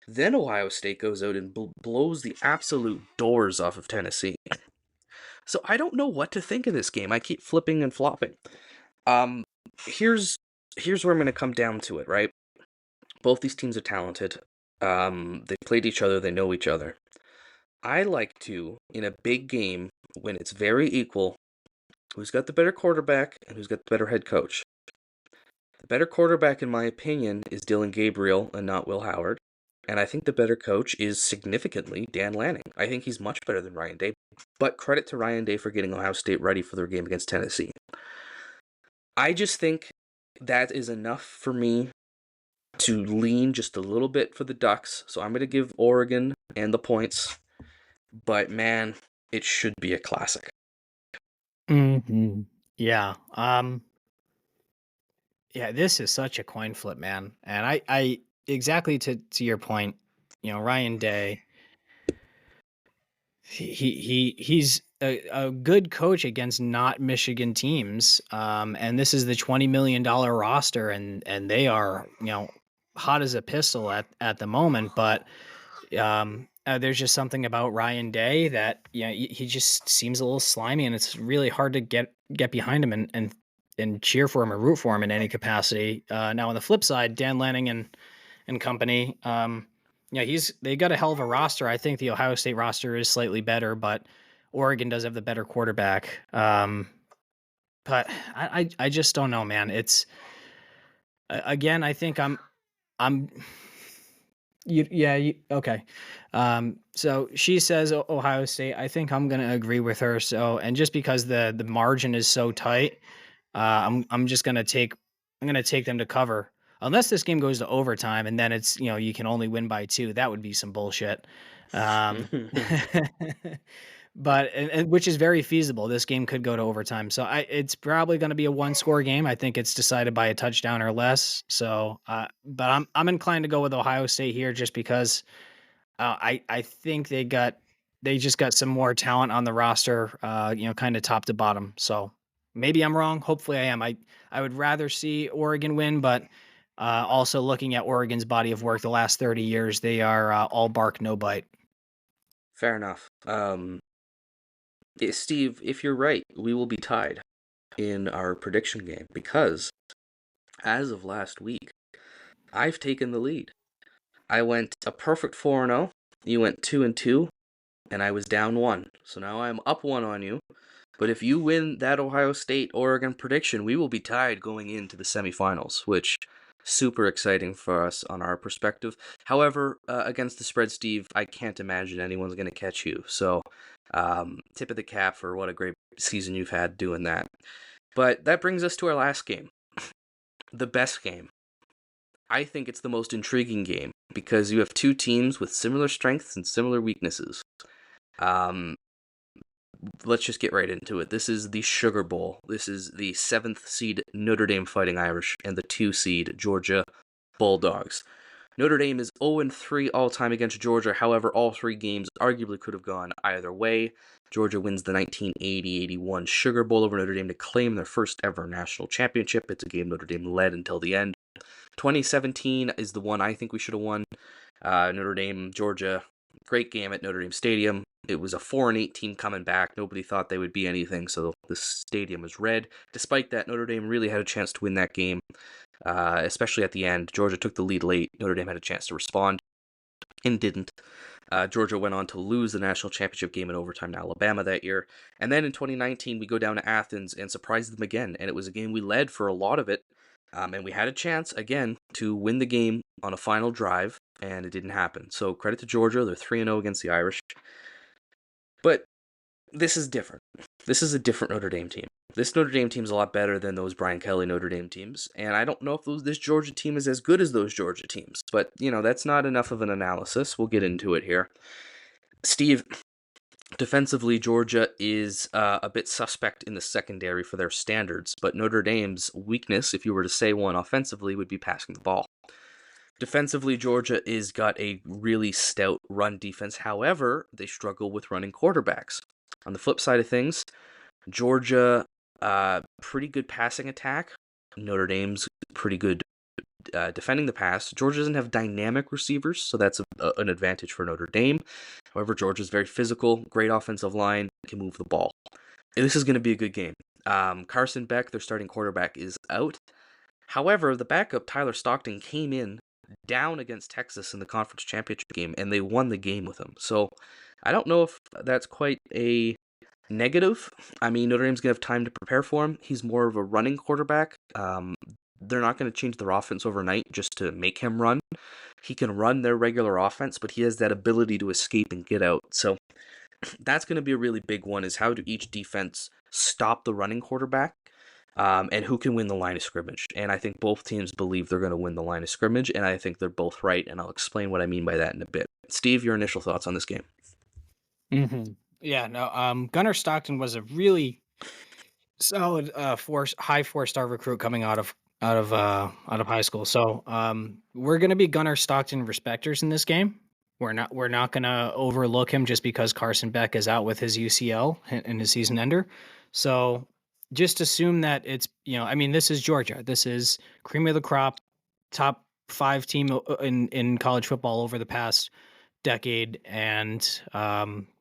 Then Ohio State goes out and blows the absolute doors off of Tennessee. So I don't know what to think of this game. I keep flipping and flopping. Here's where I'm going to come down to it, right? Both these teams are talented. They played each other. They know each other. I like to, in a big game, when it's very equal, who's got the better quarterback and who's got the better head coach. The better quarterback, in my opinion, is Dylan Gabriel and not Will Howard. And I think the better coach is significantly Dan Lanning. I think he's much better than Ryan Day. But credit to Ryan Day for getting Ohio State ready for their game against Tennessee. I just think that is enough for me to lean just a little bit for the Ducks. So I'm going to give Oregon and the points. But man, it should be a classic. Mm-hmm. Yeah. Yeah, this is such a coin flip, man. And I exactly to your point, Ryan Day, he's a good coach against not Michigan teams. And this is the $20 million roster, and they are, hot as a pistol at the moment. But there's just something about Ryan Day that he just seems a little slimy, and it's really hard to get behind him and cheer for him or root for him in any capacity. Now on the flip side, Dan Lanning and company, they got a hell of a roster. I think the Ohio State roster is slightly better, but Oregon does have the better quarterback. But I just don't know, man. It's again, I think I'm okay. So she says Ohio State. I think I'm gonna agree with her. So, and just because the margin is so tight, I'm just gonna take them to cover. Unless this game goes to overtime and then it's you can only win by 2. That would be some bullshit. Um, but and which is very feasible. This game could go to overtime. So it's probably going to be a one-score game. I think it's decided by a touchdown or less. So, but I'm inclined to go with Ohio State here just because I think they just got some more talent on the roster. Kind of top to bottom. So maybe I'm wrong. Hopefully I am. I would rather see Oregon win, but also looking at Oregon's body of work the last 30 years, they are all bark, no bite. Fair enough. Steve, if you're right, we will be tied in our prediction game because as of last week, I've taken the lead. I went a perfect 4-0. You went 2-2, and I was down 1. So now I'm up 1 on you. But if you win that Ohio State-Oregon prediction, we will be tied going into the semifinals, which super exciting for us on our perspective. However, against the spread, Steve, I can't imagine anyone's going to catch you. So, tip of the cap for what a great season you've had doing that. But that brings us to our last game, the best game. I think it's the most intriguing game because you have two teams with similar strengths and similar weaknesses. Um, let's just get right into it. This is the Sugar Bowl. This is the 7th seed Notre Dame Fighting Irish and the 2 seed Georgia Bulldogs. Notre Dame is 0-3 all-time against Georgia. However, all 3 games arguably could have gone either way. Georgia wins the 1980-81 Sugar Bowl over Notre Dame to claim their first ever national championship. It's a game Notre Dame led until the end. 2017 is the one I think we should have won. Notre Dame, Georgia, great game at Notre Dame Stadium. It was a 4-8 team coming back. Nobody thought they would be anything, so the stadium was red. Despite that, Notre Dame really had a chance to win that game, especially at the end. Georgia took the lead late. Notre Dame had a chance to respond and didn't. Georgia went on to lose the national championship game in overtime to Alabama that year. And then in 2019, we go down to Athens and surprise them again. And it was a game we led for a lot of it. And we had a chance, again, to win the game on a final drive, and it didn't happen. So credit to Georgia. They're 3-0 against the Irish. But this is different. This is a different Notre Dame team. This Notre Dame team is a lot better than those Brian Kelly Notre Dame teams. And I don't know if this Georgia team is as good as those Georgia teams. But, that's not enough of an analysis. We'll get into it here. Steve, defensively, Georgia is a bit suspect in the secondary for their standards, but Notre Dame's weakness, if you were to say one offensively, would be passing the ball. Defensively, Georgia is got a really stout run defense. However, they struggle with running quarterbacks. On the flip side of things, Georgia, pretty good passing attack. Notre Dame's pretty good defending the pass. Georgia doesn't have dynamic receivers, so that's an advantage for Notre Dame. However, Georgia's very physical, great offensive line, can move the ball. This is going to be a good game. Carson Beck, their starting quarterback, is out. However, the backup, Tyler Stockton, came in down against Texas in the conference championship game, and they won the game with him. So I don't know if that's quite a negative. I mean, Notre Dame's going to have time to prepare for him. He's more of a running quarterback. They're not going to change their offense overnight just to make him run. He can run their regular offense, but he has that ability to escape and get out. So that's going to be a really big one, is how do each defense stop the running quarterback, and who can win the line of scrimmage. And I think both teams believe they're going to win the line of scrimmage, and I think they're both right, and I'll explain what I mean by that in a bit. Steve, your initial thoughts on this game? Mm-hmm. Yeah, no. Gunnar Stockton was a really solid high 4-star recruit coming out of high school. So we're gonna be Gunnar Stockton respecters in this game. We're not gonna overlook him just because Carson Beck is out with his UCL and his season ender. So just assume that it's I mean, this is Georgia. This is cream of the crop, top 5 team in college football over the past decade, and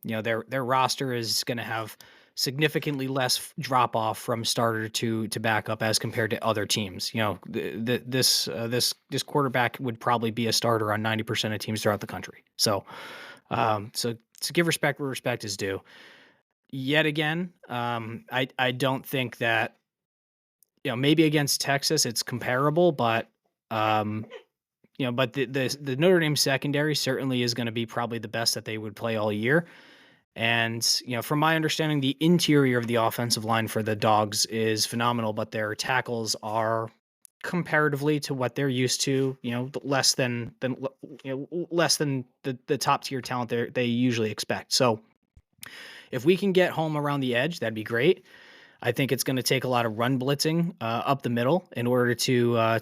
their roster is going to have significantly less drop off from starter to backup as compared to other teams. This quarterback would probably be a starter on 90% of teams throughout the country. So to give respect where respect is due. Yet again, I don't think that maybe against Texas it's comparable, but but the Notre Dame secondary certainly is going to be probably the best that they would play all year. And, from my understanding, the interior of the offensive line for the Dogs is phenomenal, but their tackles are comparatively to what they're used to, less than less than the top tier talent they usually expect. So if we can get home around the edge, that'd be great. I think it's going to take a lot of run blitzing up the middle in order to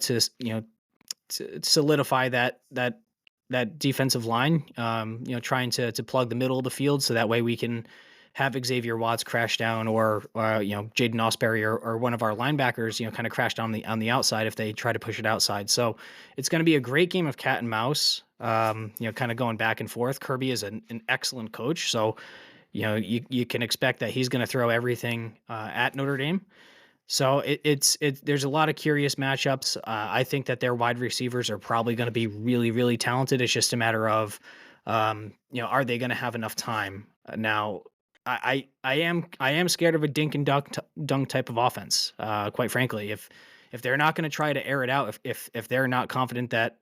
solidify that defensive line, trying to plug the middle of the field so that way we can have Xavier Watts crash down, or Jaden Osbury or one of our linebackers, kind of crash down on the outside if they try to push it outside. So it's going to be a great game of cat and mouse, kind of going back and forth. Kirby is an excellent coach, so you can expect that he's going to throw everything at Notre Dame. So there's a lot of curious matchups. I think that their wide receivers are probably going to be really, really talented. It's just a matter of, are they going to have enough time? Now, I am scared of a dink and dunk type of offense. Quite frankly, if if they're not going to try to air it out, if they're not confident that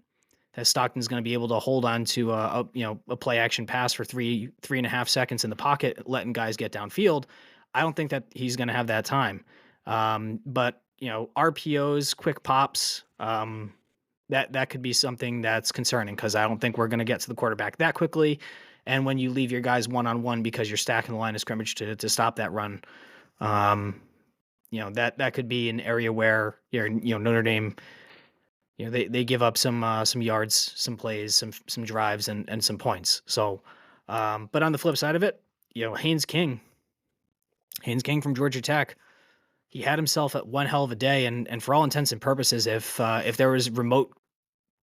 Stockton's going to be able to hold on to a play action pass for 3.5 seconds in the pocket, letting guys get downfield, I don't think that he's going to have that time. But RPOs, quick pops, that could be something that's concerning, because I don't think we're going to get to the quarterback that quickly. And when you leave your guys one-on-one because you're stacking the line of scrimmage to stop that run, that could be an area where Notre Dame, they give up some yards, some plays, some drives, and some points. So, but on the flip side of it, Haynes King from Georgia Tech, he had himself at one hell of a day, and for all intents and purposes, if there was remote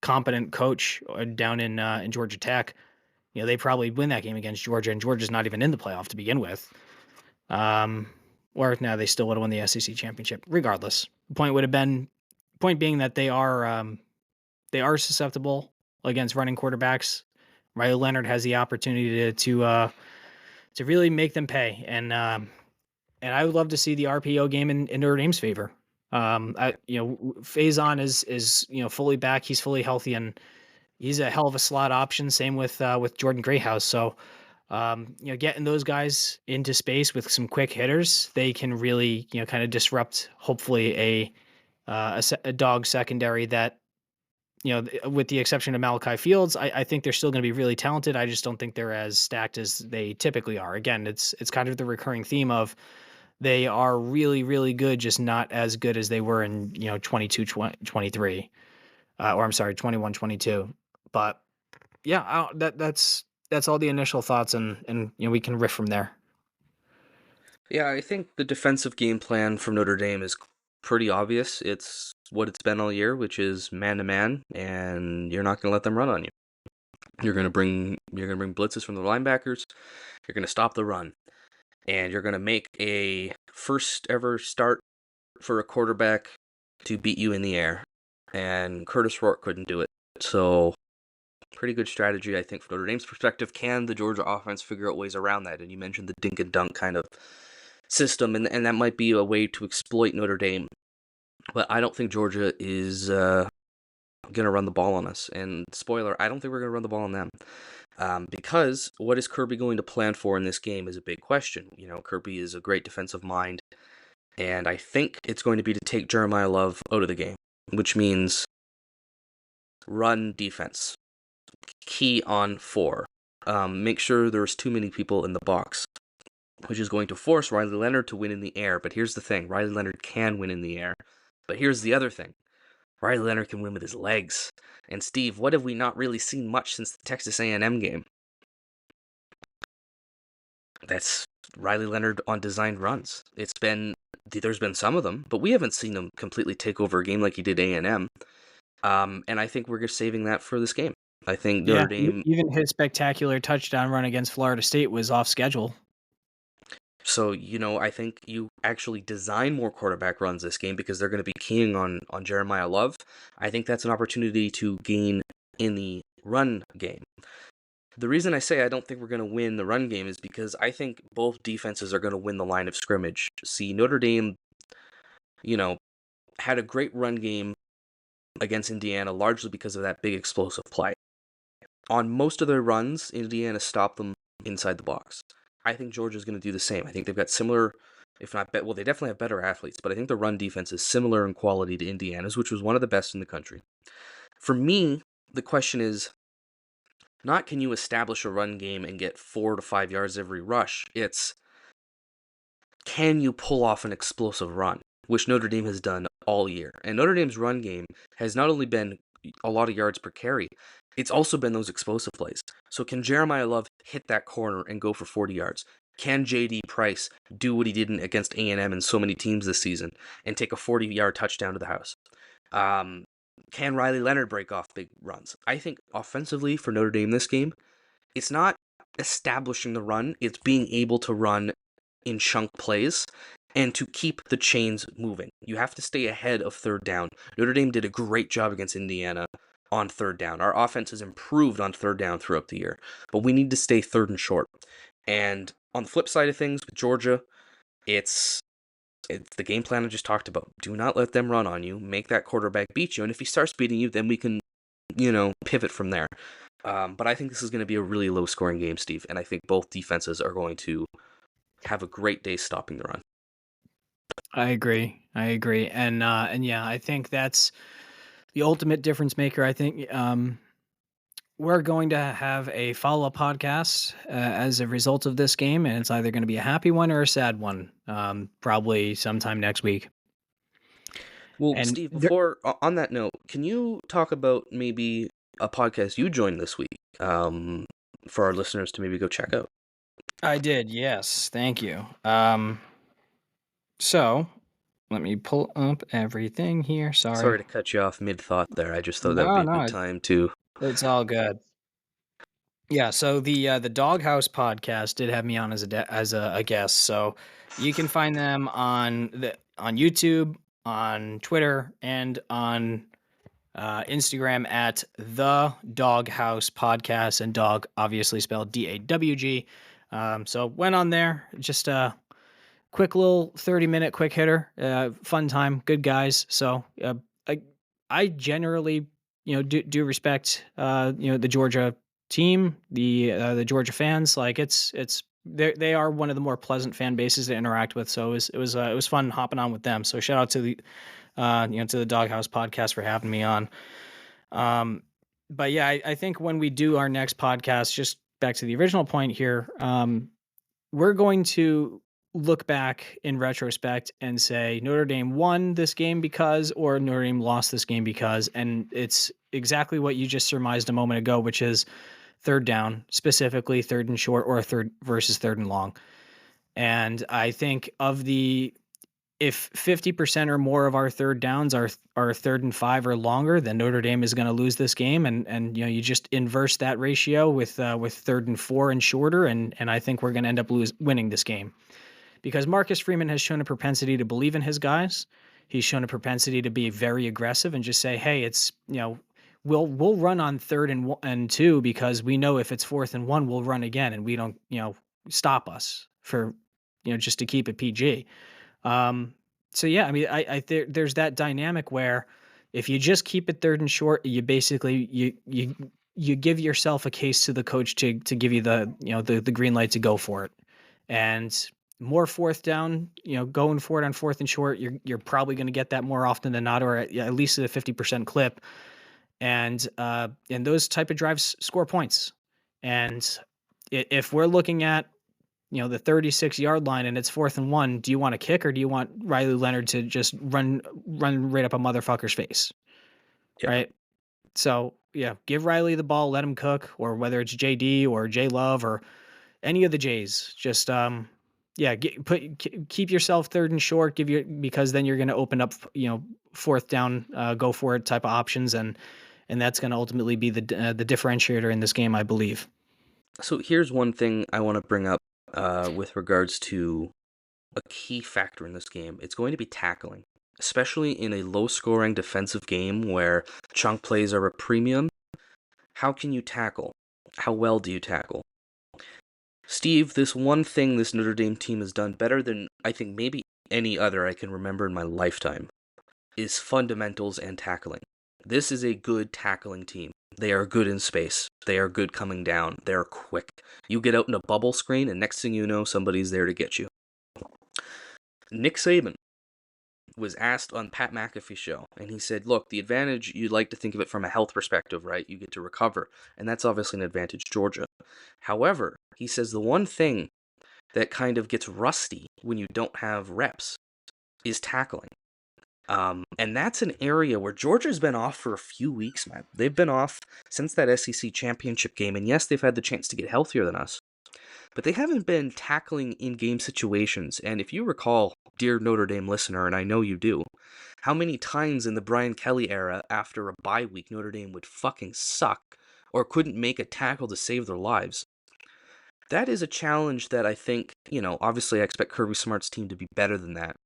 competent coach down in Georgia Tech, they probably win that game against Georgia, and Georgia's not even in the playoff to begin with. Or now they still would have won the SEC championship. Regardless, point being that they are susceptible against running quarterbacks. Riley Leonard has the opportunity to really make them pay, and I would love to see the RPO game in Notre Dame's favor. Faison is fully back. He's fully healthy, and he's a hell of a slot option. Same with Jordan Greathouse. So, getting those guys into space with some quick hitters, they can really kind of disrupt, hopefully, a dog secondary that, with the exception of Malachi Fields, I think they're still going to be really talented. I just don't think they're as stacked as they typically are. Again, it's kind of the recurring theme of they are really, really good, just not as good as they were in 22, 23, or I'm sorry, 21, 22. But yeah, that's all the initial thoughts, and we can riff from there. Yeah, I think the defensive game plan from Notre Dame is pretty obvious. It's what it's been all year, which is man to man, and you're not going to let them run on you. You're going to bring blitzes from the linebackers. You're going to stop the run, and you're going to make a first ever start for a quarterback to beat you in the air. And Curtis Rourke couldn't do it. So, pretty good strategy, I think, from Notre Dame's perspective. Can the Georgia offense figure out ways around that? And you mentioned the dink and dunk kind of system, and that might be a way to exploit Notre Dame. But I don't think Georgia is going to run the ball on us. And spoiler, I don't think we're going to run the ball on them. Because what is Kirby going to plan for in this game is a big question. Kirby is a great defensive mind, and I think it's going to be to take Jeremiah Love out of the game, which means run defense. Key on 4. Make sure there's too many people in the box, which is going to force Riley Leonard to win in the air. But here's the thing. Riley Leonard can win in the air. But here's the other thing. Riley Leonard can win with his legs. And Steve, what have we not really seen much since the Texas A&M game? That's Riley Leonard on designed runs. There's been some of them, but we haven't seen him completely take over a game like he did A&M. And I think we're just saving that for this game. I think Notre Dame... even his spectacular touchdown run against Florida State was off schedule. So, I think you actually design more quarterback runs this game because they're going to be keying on Jeremiah Love. I think that's an opportunity to gain in the run game. The reason I say I don't think we're going to win the run game is because I think both defenses are going to win the line of scrimmage. See, Notre Dame, had a great run game against Indiana largely because of that big explosive play. On most of their runs, Indiana stopped them inside the box. I think Georgia's going to do the same. I think they've got similar, if not better, well, they definitely have better athletes, but I think the run defense is similar in quality to Indiana's, which was one of the best in the country. For me, the question is not can you establish a run game and get 4 to 5 yards every rush. It's can you pull off an explosive run, which Notre Dame has done all year. And Notre Dame's run game has not only been a lot of yards per carry, it's also been those explosive plays. So can Jeremiah Love hit that corner and go for 40 yards? Can J.D. Price do what he did against A&M and so many teams this season and take a 40-yard touchdown to the house? Can Riley Leonard break off big runs? I think offensively for Notre Dame this game, it's not establishing the run, it's being able to run in chunk plays and to keep the chains moving. You have to stay ahead of third down. Notre Dame did a great job against Indiana on third down. Our offense has improved on third down throughout the year, but we need to stay third and short. And on the flip side of things, with Georgia, it's It's the game plan I just talked about. Do not let them run on you. Make that quarterback beat you. And if he starts beating you, then we can, pivot from there. But I think this is going to be a really low-scoring game, Steve. And I think both defenses are going to have a great day stopping the run. I agree. And yeah, I think that's the ultimate difference maker. I think we're going to have a follow-up podcast as a result of this game, and it's either going to be a happy one or a sad one. Probably sometime next week. Well, And Steve, on that note, can you talk about maybe a podcast you joined this week for our listeners to maybe go check out? I did, yes. Thank you. So let me pull up everything here. Sorry Sorry. to cut you off mid-thought there. I just thought that would No, be a no, good time to... it's all good. Yeah, so the Doghouse podcast did have me on as a guest. So you can find them on YouTube, on Twitter, and on Instagram at the Doghouse Podcast, and dog obviously spelled DAWG. So went on there, just quick little 30-minute quick hitter, fun time, good guys. So I I generally do respect the Georgia team, the Georgia fans. Like it's they are one of the more pleasant fan bases to interact with. So it was fun hopping on with them. So shout out to the to the Doghouse podcast for having me on. But yeah, I think when we do our next podcast, just back to the original point here, we're going to look back in retrospect and say Notre Dame won this game because, or Notre Dame lost this game because, and it's exactly what you just surmised a moment ago, which is third down, specifically third and short or third versus third and long. And I think if 50% or more of our third downs are third and 5 or longer, then Notre Dame is going to lose this game. And you just inverse that ratio with third and 4 and shorter, and I think we're going to end up winning this game because Marcus Freeman has shown a propensity to believe in his guys. He's shown a propensity to be very aggressive and just say, hey, it's we'll run on third and 2 because we know if it's fourth and 1 we'll run again, and we don't stop us for just to keep it PG. So yeah, I mean, there's that dynamic where if you just keep it third and short, you basically you give yourself a case to the coach to give you the green light to go for it. And more fourth down, going for it on fourth and short, you're probably going to get that more often than not, or at least at a 50% clip. And those type of drives score points. And if we're looking at the 36-yard line and it's fourth and 1, do you want to kick or do you want Riley Leonard to just run right up a motherfucker's face? Yeah. Right. So yeah, give Riley the ball, let him cook, or whether it's JD or J Love or any of the J's, just keep yourself third and short, because then you're going to open up, fourth down, go for it type of options. And that's going to ultimately be the differentiator in this game, I believe. So here's one thing I want to bring up with regards to a key factor in this game. It's going to be tackling, especially in a low-scoring defensive game where chunk plays are a premium. How can you tackle? How well do you tackle? Steve, this one thing this Notre Dame team has done better than I think maybe any other I can remember in my lifetime is fundamentals and tackling. This is a good tackling team. They are good in space. They are good coming down. They are quick. You get out in a bubble screen, and next thing you know, somebody's there to get you. Nick Saban was asked on Pat McAfee's show, and he said, look, the advantage, you'd like to think of it from a health perspective, right? You get to recover, and that's obviously an advantage Georgia. However, he says the one thing that kind of gets rusty when you don't have reps is tackling. And that's an area where Georgia's been off for a few weeks, man. They've been off since that SEC championship game, and yes, they've had the chance to get healthier than us, but they haven't been tackling in game situations. And if you recall, dear Notre Dame listener, and I know you do, how many times in the Brian Kelly era after a bye week Notre Dame would fucking suck or couldn't make a tackle to save their lives. That is a challenge that I think, obviously I expect Kirby Smart's team to be better than that.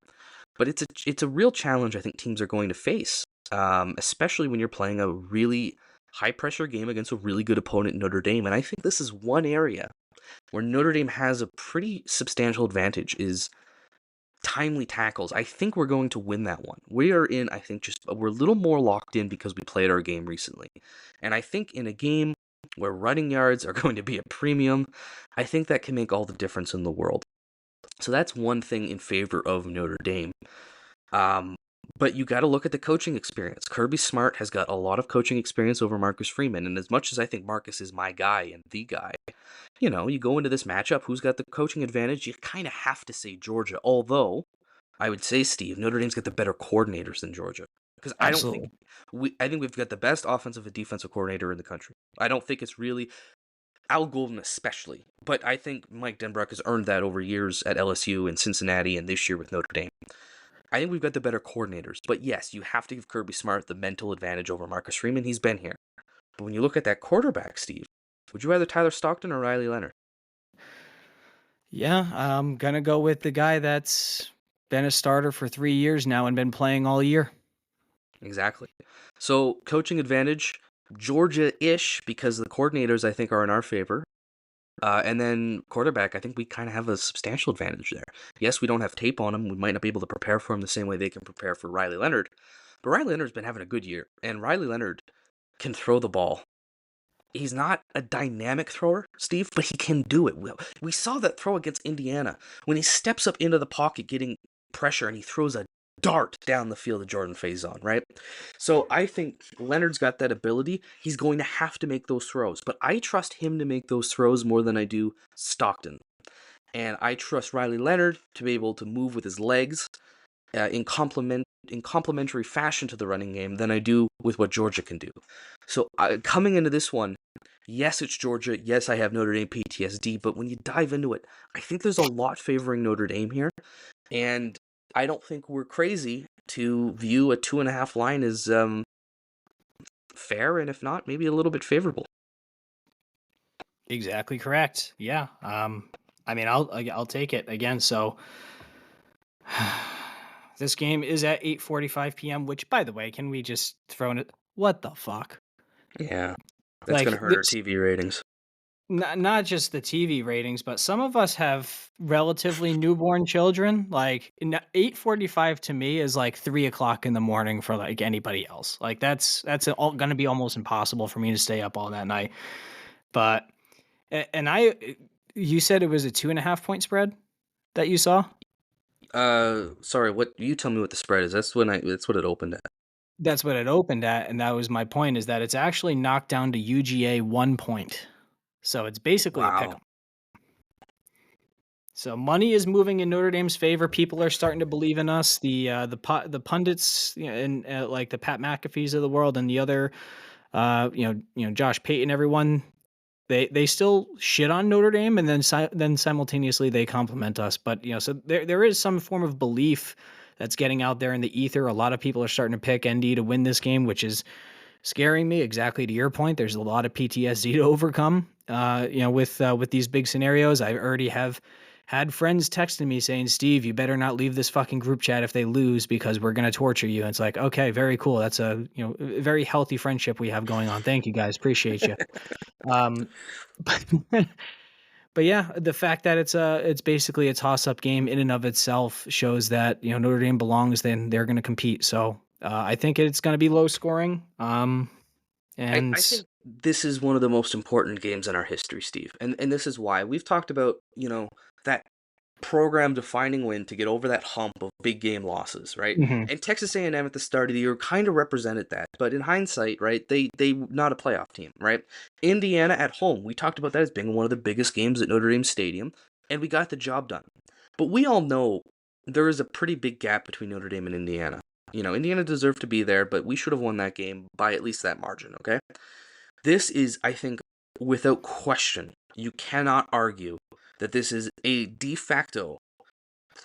But it's a real challenge I think teams are going to face, especially when you're playing a really high-pressure game against a really good opponent, Notre Dame. And I think this is one area where Notre Dame has a pretty substantial advantage, is timely tackles. I think we're going to win that one. We are in, I think, we're a little more locked in because we played our game recently. And I think in a game where running yards are going to be a premium, I think that can make all the difference in the world. So that's one thing in favor of Notre Dame. But you got to look at the coaching experience. Kirby Smart has got a lot of coaching experience over Marcus Freeman. And as much as I think Marcus is my guy and the guy, you go into this matchup, who's got the coaching advantage? You kind of have to say Georgia. Although, I would say, Steve, Notre Dame's got the better coordinators than Georgia. Because I don't think I think we've got the best offensive and defensive coordinator in the country. I don't think it's really Al Golden especially, but I think Mike Denbrock has earned that over years at LSU and Cincinnati and this year with Notre Dame. I think we've got the better coordinators, but yes, you have to give Kirby Smart the mental advantage over Marcus Freeman. He's been here. But when you look at that quarterback, Steve, would you rather Tyler Stockton or Riley Leonard? Yeah, I'm going to go with the guy that's been a starter for 3 years now and been playing all year. Exactly. So, coaching advantage, Georgia-ish, because the coordinators, I think, are in our favor. And then quarterback, I think we kind of have a substantial advantage there. Yes, we don't have tape on him. We might not be able to prepare for him the same way they can prepare for Riley Leonard. But Riley Leonard's been having a good year. And Riley Leonard can throw the ball. He's not a dynamic thrower, Steve, but he can do it. We saw that throw against Indiana when he steps up into the pocket getting pressure and he throws a dart down the field to Jordan Faison, right? So I think Leonard's got that ability. He's going to have to make those throws, but I trust him to make those throws more than I do Stockton. And I trust Riley Leonard to be able to move with his legs in complementary fashion to the running game than I do with what Georgia can do. So coming into this one, yes, it's Georgia. Yes, I have Notre Dame PTSD, but when you dive into it, I think there's a lot favoring Notre Dame here. And I don't think we're crazy to view a 2.5 line as fair, and if not, maybe a little bit favorable. Exactly correct. Yeah. I mean, I'll take it again. So this game is at 8:45 p.m. Which, by the way, can we just throw in it? What the fuck? Yeah, that's going to hurt our TV ratings. Not just the TV ratings, but some of us have relatively newborn children. Like 8:45 to me is like 3 o'clock in the morning for like anybody else. Like that's going to be almost impossible for me to stay up all that night. But you said it was a 2.5 point spread that you saw. Sorry, what you tell me what the spread is? That's what it opened at. That's what it opened at, and that was my point. Is that it's actually knocked down to UGA 1 point. So it's basically a pick 'em. So money is moving in Notre Dame's favor. People are starting to believe in us. The pundits, and like the Pat McAfees of the world, and the other, Josh Payton, everyone, they still shit on Notre Dame, and then simultaneously they compliment us. But so there is some form of belief that's getting out there in the ether. A lot of people are starting to pick ND to win this game, which is scaring me. Exactly to your point, there's a lot of PTSD to overcome. With these big scenarios, I already have had friends texting me saying, "Steve, you better not leave this fucking group chat if they lose because we're gonna torture you." And it's like, okay, very cool. That's a very healthy friendship we have going on. Thank you guys, appreciate you. But but yeah, the fact that it's basically a toss-up game in and of itself shows that Notre Dame belongs. Then they're going to compete. So I think it's going to be low scoring. And I think this is one of the most important games in our history, Steve. And this is why we've talked about, that program defining win to get over that hump of big game losses, right? Mhm. And Texas A&M at the start of the year kind of represented that. But in hindsight, right, they not a playoff team, right? Indiana at home, we talked about that as being one of the biggest games at Notre Dame Stadium, and we got the job done. But we all know there is a pretty big gap between Notre Dame and Indiana. Indiana deserved to be there, but we should have won that game by at least that margin, okay? This is, I think, without question, you cannot argue that this is a de facto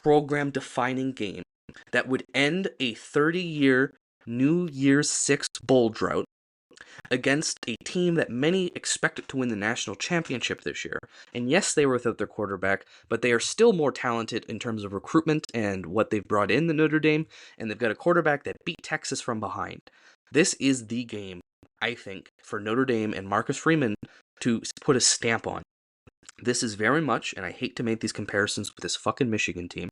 program-defining game that would end a 30-year New Year's Six bowl drought against a team that many expected to win the national championship this year. And yes, they were without their quarterback, but they are still more talented in terms of recruitment and what they've brought in than Notre Dame, and they've got a quarterback that beat Texas from behind. This is the game, I think, for Notre Dame and Marcus Freeman to put a stamp on. This is very much, and I hate to make these comparisons with this fucking Michigan team,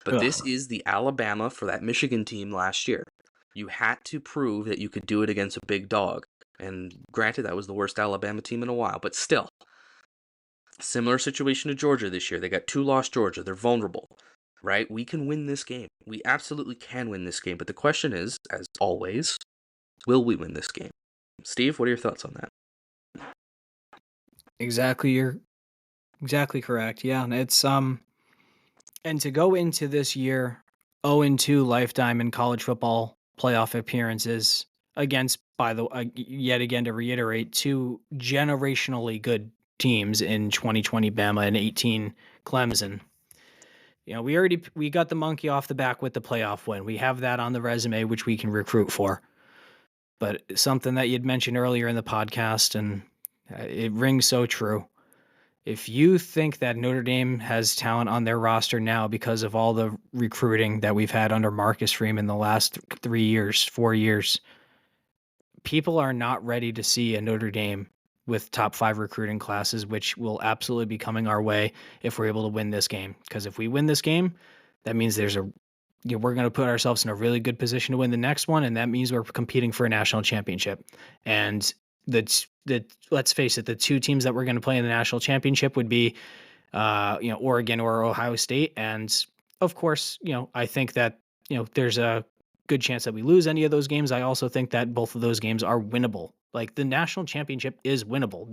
but this Ugh. is the Alabama for that Michigan team last year. You had to prove that you could do it against a big dog. And granted, that was the worst Alabama team in a while, but still. Similar situation to Georgia this year. They got 2-loss Georgia. They're vulnerable, right? We can win this game. We absolutely can win this game. But the question is, as always, will we win this game? Steve, what are your thoughts on that? Exactly, you're exactly correct. Yeah, and it's and to go into this year 0-2 lifetime in college football playoff appearances against, by the yet again to reiterate, two generationally good teams in 2020 Bama and 18 Clemson. You know, we got the monkey off the back with the playoff win. We have that on the resume, which we can recruit for. But something that you'd mentioned earlier in the podcast, and it rings so true. If you think that Notre Dame has talent on their roster now because of all the recruiting that we've had under Marcus Freeman the last 3 years, 4 years, people are not ready to see a Notre Dame with top 5 recruiting classes, which will absolutely be coming our way if we're able to win this game. Because if we win this game, that means we're going to put ourselves in a really good position to win the next one, and that means we're competing for a national championship. And let's face it, the two teams that we're going to play in the national championship would be, Oregon or Ohio State. And of course, I think that there's a good chance that we lose any of those games. I also think that both of those games are winnable. Like, the national championship is winnable.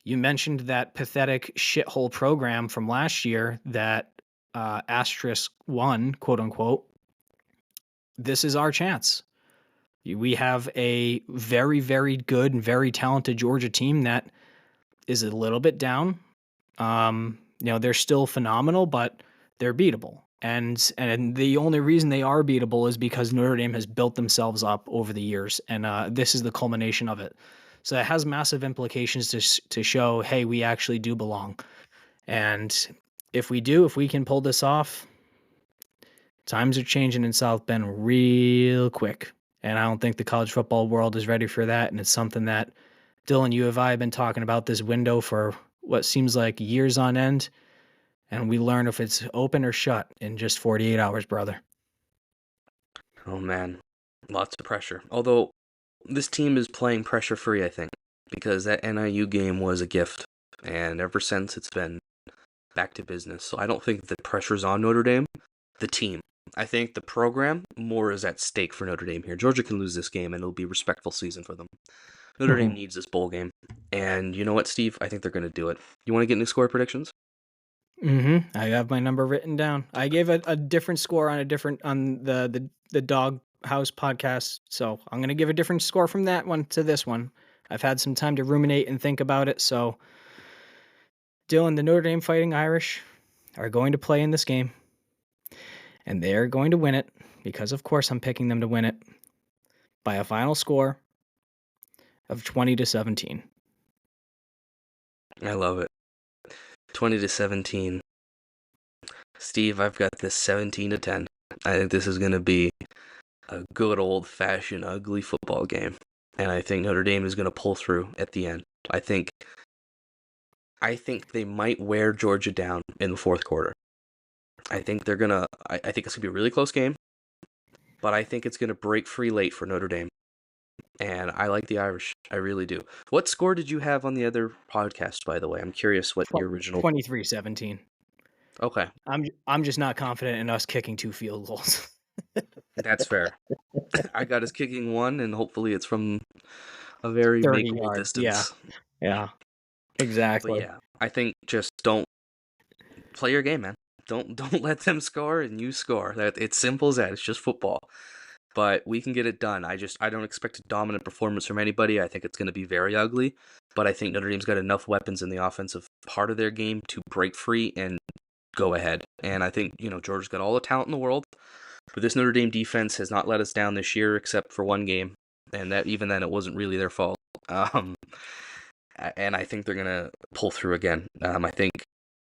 You mentioned that pathetic shithole program from last year that asterisk won, quote unquote. This is our chance. We have a very, very good and very talented Georgia team that is a little bit down. They're still phenomenal, but they're beatable. And the only reason they are beatable is because Notre Dame has built themselves up over the years, and this is the culmination of it. So it has massive implications to show, hey, we actually do belong. And if we can pull this off, times are changing in South Bend real quick. And I don't think the college football world is ready for that. And it's something that Dylan, you and I have been talking about this window for what seems like years on end. And we learn if it's open or shut in just 48 hours, brother. Oh, man. Lots of pressure. Although, this team is playing pressure-free, I think, because that NIU game was a gift. And ever since, it's been back to business. So I don't think the pressure's on Notre Dame. The team. I think the program more is at stake for Notre Dame here. Georgia can lose this game, and it'll be a respectful season for them. Notre Dame needs this bowl game. And you know what, Steve? I think they're going to do it. You want to get into score predictions? I have my number written down. I gave a different score on the Dog House podcast, so I'm gonna give a different score from that one to this one. I've had some time to ruminate and think about it. So, Dylan, the Notre Dame Fighting Irish are going to play in this game, and they're going to win it because, of course, I'm picking them to win it by a final score of 20-17. I love it. 20-17. Steve, I've got this 17-10. I think this is going to be a good old-fashioned ugly football game. And I think Notre Dame is going to pull through at the end. I think they might wear Georgia down in the fourth quarter. I think they're going to I think it's going to be a really close game. But I think it's going to break free late for Notre Dame. And I like the Irish. I really do. What score did you have on the other podcast, by the way? I'm curious what your original... 23-17. Okay. I'm just not confident in us kicking 2 field goals. That's fair. I got us kicking 1, and hopefully it's from a very 30 makeable yards. distance. Yeah. Exactly. But yeah, I think just don't play your game, man. Don't let them score and you score. It's simple as that. It's just football. But we can get it done. I don't expect a dominant performance from anybody. I think it's going to be very ugly. But I think Notre Dame's got enough weapons in the offensive part of their game to break free and go ahead. And I think, Georgia's got all the talent in the world. But this Notre Dame defense has not let us down this year except for one game. And that even then, it wasn't really their fault. And I think they're going to pull through again. I think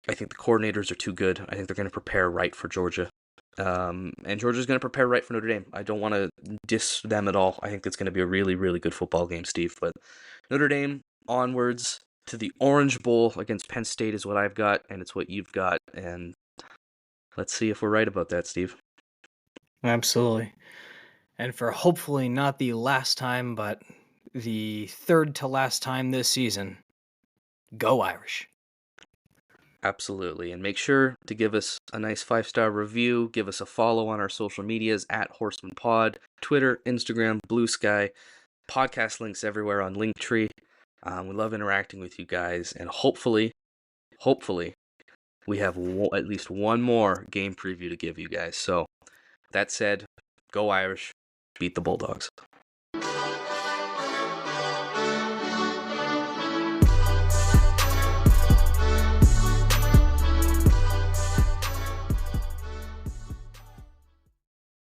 the coordinators are too good. I think they're going to prepare right for Georgia. And Georgia's going to prepare right for Notre Dame. I don't want to diss them at all. I think it's going to be a really, really good football game, Steve. But Notre Dame, onwards. to the Orange Bowl against Penn State is what I've got, and it's what you've got. And let's see if we're right about that, Steve. Absolutely. And for hopefully not the last time, but the third to last time this season, go Irish. Absolutely. And make sure to give us a nice 5-star review. Give us a follow on our social medias at Horseman Pod, Twitter, Instagram, Blue Sky, podcast links everywhere on Linktree. We love interacting with you guys. And hopefully, we have at least one more game preview to give you guys. So, that said, go Irish, beat the Bulldogs.